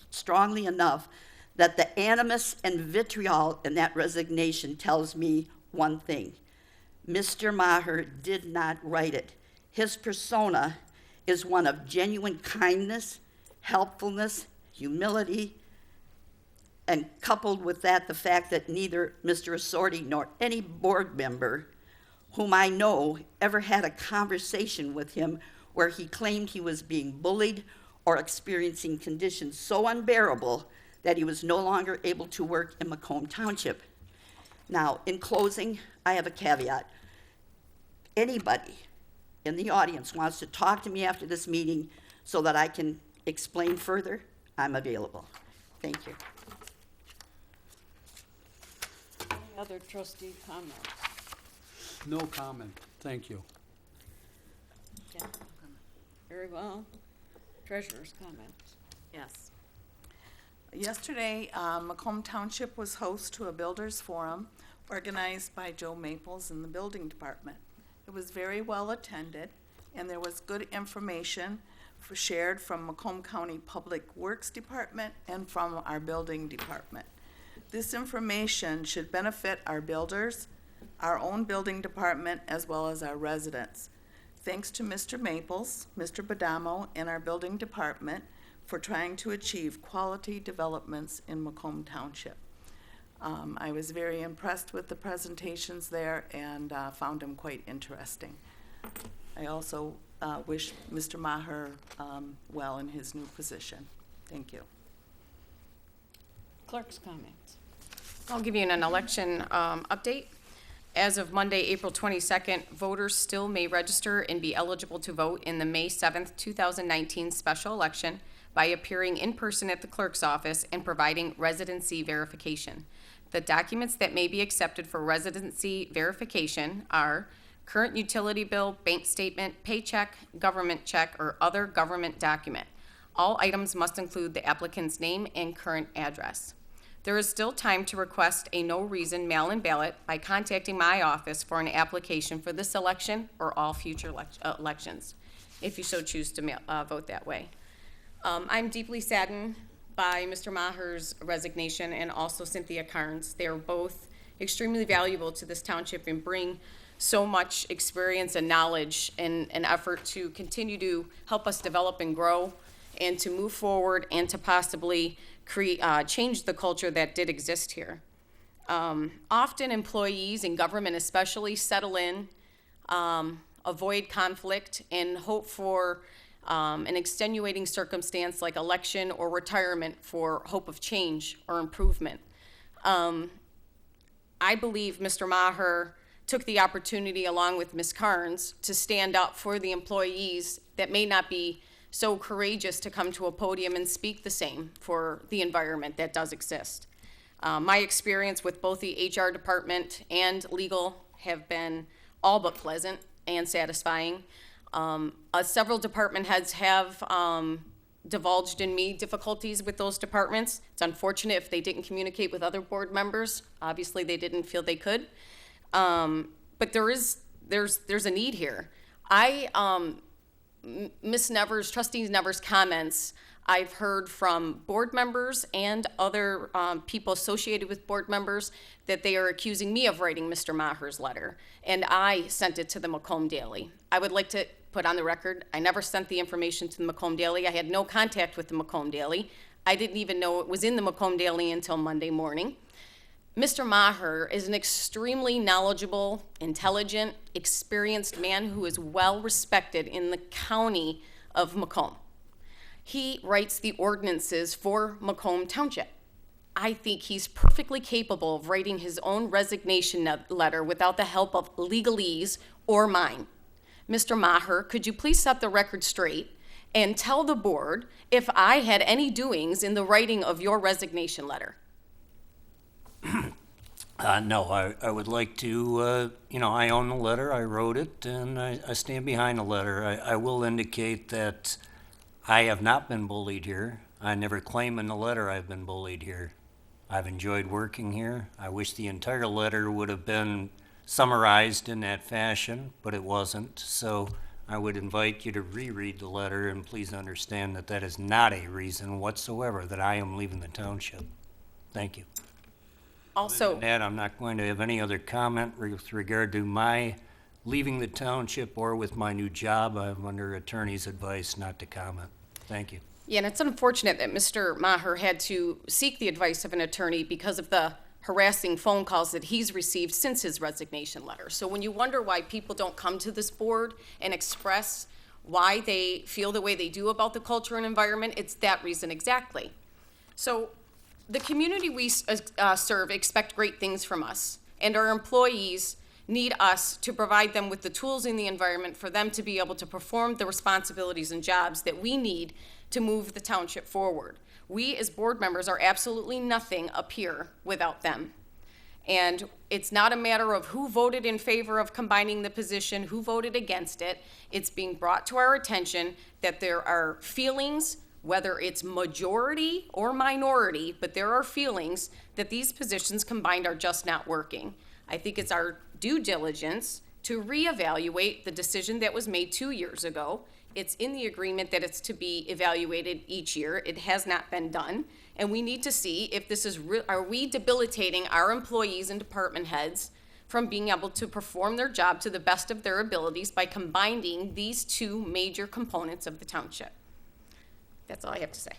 Speaker 4: strongly enough that the animus and vitriol in that resignation tells me one thing. Mr. Maher did not write it. His persona is one of genuine kindness, helpfulness, humility, and coupled with that, the fact that neither Mr. Assorti nor any board member whom I know ever had a conversation with him where he claimed he was being bullied or experiencing conditions so unbearable that he was no longer able to work in Macomb Township. Now, in closing, I have a caveat. Anybody in the audience wants to talk to me after this meeting so that I can explain further, I'm available. Thank you.
Speaker 1: Any other trustee comments?
Speaker 3: No comment. Thank you.
Speaker 1: Yeah. Very well. Treasurer's comments.
Speaker 5: Yes. Yesterday, Macomb Township was host to a builders forum organized by Joe Maples in the building department. It was very well attended, and there was good information shared from Macomb County Public Works Department and from our building department. This information should benefit our builders, our own building department, as well as our residents. Thanks to Mr. Maples, Mr. Badamo, and our building department for trying to achieve quality developments in Macomb Township. I was very impressed with the presentations there and found them quite interesting. I also wish Mr. Maher well in his new position. Thank you.
Speaker 1: Clerks' comments.
Speaker 2: I'll give you an election update. As of Monday, April 22nd, voters still may register and be eligible to vote in the May 7th, 2019 special election by appearing in person at the clerk's office and providing residency verification. The documents that may be accepted for residency verification are current utility bill, bank statement, paycheck, government check, or other government document. All items must include the applicant's name and current address. There is still time to request a no-reason mail-in ballot by contacting my office for an application for this election or all future elections, if you so choose to vote that way. I'm deeply saddened by Mr. Maher's resignation and also Cynthia Carnes. They are both extremely valuable to this township and bring so much experience and knowledge and an effort to continue to help us develop and grow and to move forward and to possibly change the culture that did exist here. Often employees in government especially settle in, avoid conflict, and hope for an extenuating circumstance like election or retirement for hope of change or improvement. I believe Mr. Maher took the opportunity along with Ms. Carnes to stand up for the employees that may not be so courageous to come to a podium and speak the same for the environment that does exist. My experience with both the HR department and legal have been all but pleasant and satisfying. Several department heads have divulged in me difficulties with those departments. It's unfortunate if they didn't communicate with other board members. Obviously, they didn't feel they could. But there's a need here. Ms. Nevers, Trustees Nevers' comments, I've heard from board members and other people associated with board members that they are accusing me of writing Mr. Maher's letter, and I sent it to the Macomb Daily. I would like to put on the record, I never sent the information to the Macomb Daily. I had no contact with the Macomb Daily. I didn't even know it was in the Macomb Daily until Monday morning. Mr. Maher is an extremely knowledgeable, intelligent, experienced man who is well respected in the county of Macomb. He writes the ordinances for Macomb Township. I think he's perfectly capable of writing his own resignation letter without the help of legalese or mine. Mr. Maher, could you please set the record straight and tell the board if I had any doings in the writing of your resignation letter?
Speaker 6: No, I would like to, I own the letter, I wrote it, and I stand behind the letter. I will indicate that I have not been bullied here. I never claim in the letter I've been bullied here. I've enjoyed working here. I wish the entire letter would have been summarized in that fashion, but it wasn't. So I would invite you to reread the letter, and please understand that that is not a reason whatsoever that I am leaving the township. Thank you.
Speaker 2: Also,
Speaker 6: Other than that, I'm not going to have any other comment with regard to my leaving the township or with my new job. I'm under attorney's advice not to comment. Thank you.
Speaker 2: yeah, and it's unfortunate that Mr. Maher had to seek the advice of an attorney because of the harassing phone calls that he's received since his resignation letter. So when you wonder why people don't come to this board and express why they feel the way they do about the culture and environment, it's that reason exactly. So the community we serve expect great things from us, and our employees need us to provide them with the tools in the environment for them to be able to perform the responsibilities and jobs that we need to move the township forward. We as board members are absolutely nothing up here without them. And it's not a matter of who voted in favor of combining the position, who voted against it. It's being brought to our attention that there are feelings, whether it's majority or minority, but there are feelings that these positions combined are just not working. I think it's our due diligence to reevaluate the decision that was made 2 years ago. It's in the agreement that it's to be evaluated each year. It has not been done. And we need to see if this is, are we debilitating our employees and department heads from being able to perform their job to the best of their abilities by combining these two major components of the township. That's all I have to say.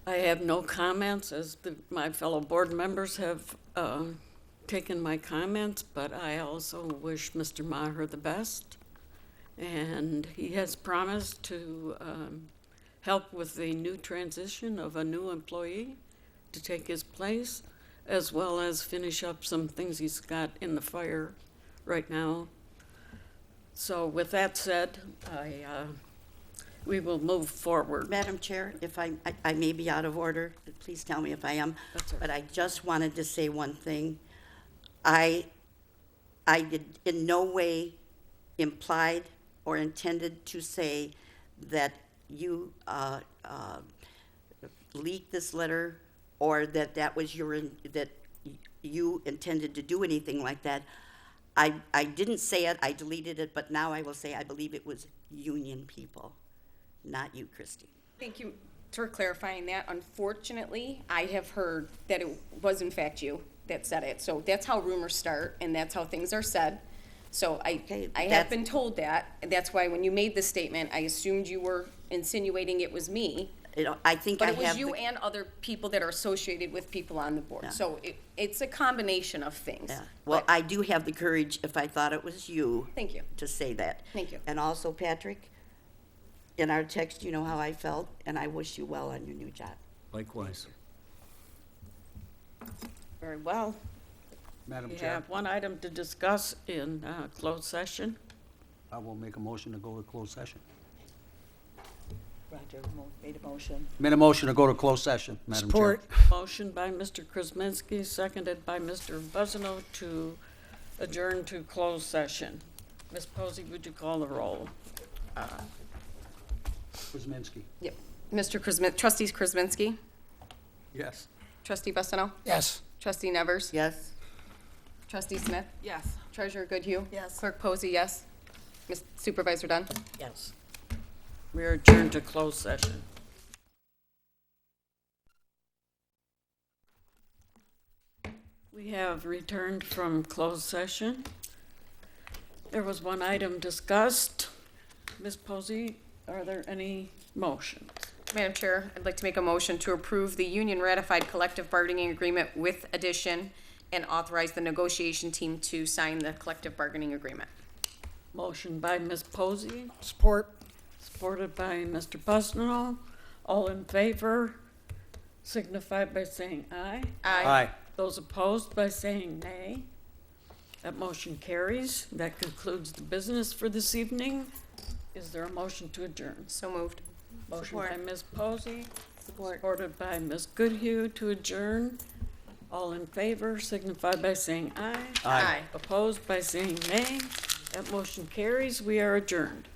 Speaker 1: I have no comments, as my fellow board members have taken my comments, but I also wish Mr. Maher the best. And he has promised to help with the new transition of a new employee to take his place, as well as finish up some things he's got in the fire right now. So with that said, we will move forward.
Speaker 4: Madam Chair, if I may be out of order, please tell me if I am.
Speaker 1: That's all right.
Speaker 4: But I just wanted to say one thing. I did in no way implied or intended to say that you leaked this letter, or that was that you intended to do anything like that. I didn't say it, I deleted it, but now I will say I believe it was union people, not you, Christie.
Speaker 2: Thank you for clarifying that. Unfortunately, I have heard that it was in fact you that said it. So that's how rumors start, and that's how things are said. So I have been told that, and that's why when you made this statement, I assumed you were insinuating it was me.
Speaker 4: I think
Speaker 2: But
Speaker 4: I
Speaker 2: it was
Speaker 4: have
Speaker 2: you and other people that are associated with people on the board.
Speaker 4: Yeah.
Speaker 2: So it's a combination of things.
Speaker 4: Yeah. Well,
Speaker 2: But
Speaker 4: I do have the courage, if I thought it was you,
Speaker 2: Thank you.
Speaker 4: to say that.
Speaker 2: Thank you.
Speaker 4: And also, Patrick, in our text, you know how I felt, and I wish you well on your new job.
Speaker 3: Likewise.
Speaker 2: Very well.
Speaker 3: Madam
Speaker 1: We
Speaker 3: Chair,
Speaker 1: have one item to discuss in closed session.
Speaker 3: I will make a motion to go to closed session.
Speaker 5: Roger made a motion.
Speaker 3: Made a motion to go to closed session, Madam Chair.
Speaker 17: Support.
Speaker 1: Motion by Mr. Krasinski, seconded by Mr. Buzzino to adjourn to closed session. Ms. Posey, would you call the roll?
Speaker 3: Kuzminski.
Speaker 2: Yep. Trustees Krasinski,
Speaker 3: Yes.
Speaker 2: Trustee Bussino,
Speaker 17: Yes.
Speaker 2: Trustee Nevers,
Speaker 4: Yes?
Speaker 2: Trustee Smith,
Speaker 5: Yes.
Speaker 2: Treasurer Goodhue.
Speaker 5: Yes.
Speaker 2: Clerk Posey, yes. Supervisor Dunn.
Speaker 1: Yes. We are adjourned to closed session. We have returned from closed session. There was one item discussed. Ms. Posey, are there any motions?
Speaker 2: Madam Chair, I'd like to make a motion to approve the union ratified collective bargaining agreement with addition and authorize the negotiation team to sign the collective bargaining agreement.
Speaker 1: Motion by Ms. Posey,
Speaker 17: Support.
Speaker 1: supported by Mr. Buzzino. All in favor signify by saying aye.
Speaker 3: Aye.
Speaker 1: Those opposed by saying nay. That motion carries. That concludes the business for this evening. Is there a motion to adjourn?
Speaker 2: So moved.
Speaker 1: Motion by Ms. Posey, supported by Ms. Goodhue to adjourn. All in favor signify by saying aye.
Speaker 2: Aye.
Speaker 1: Opposed by saying nay. That motion carries. We are adjourned.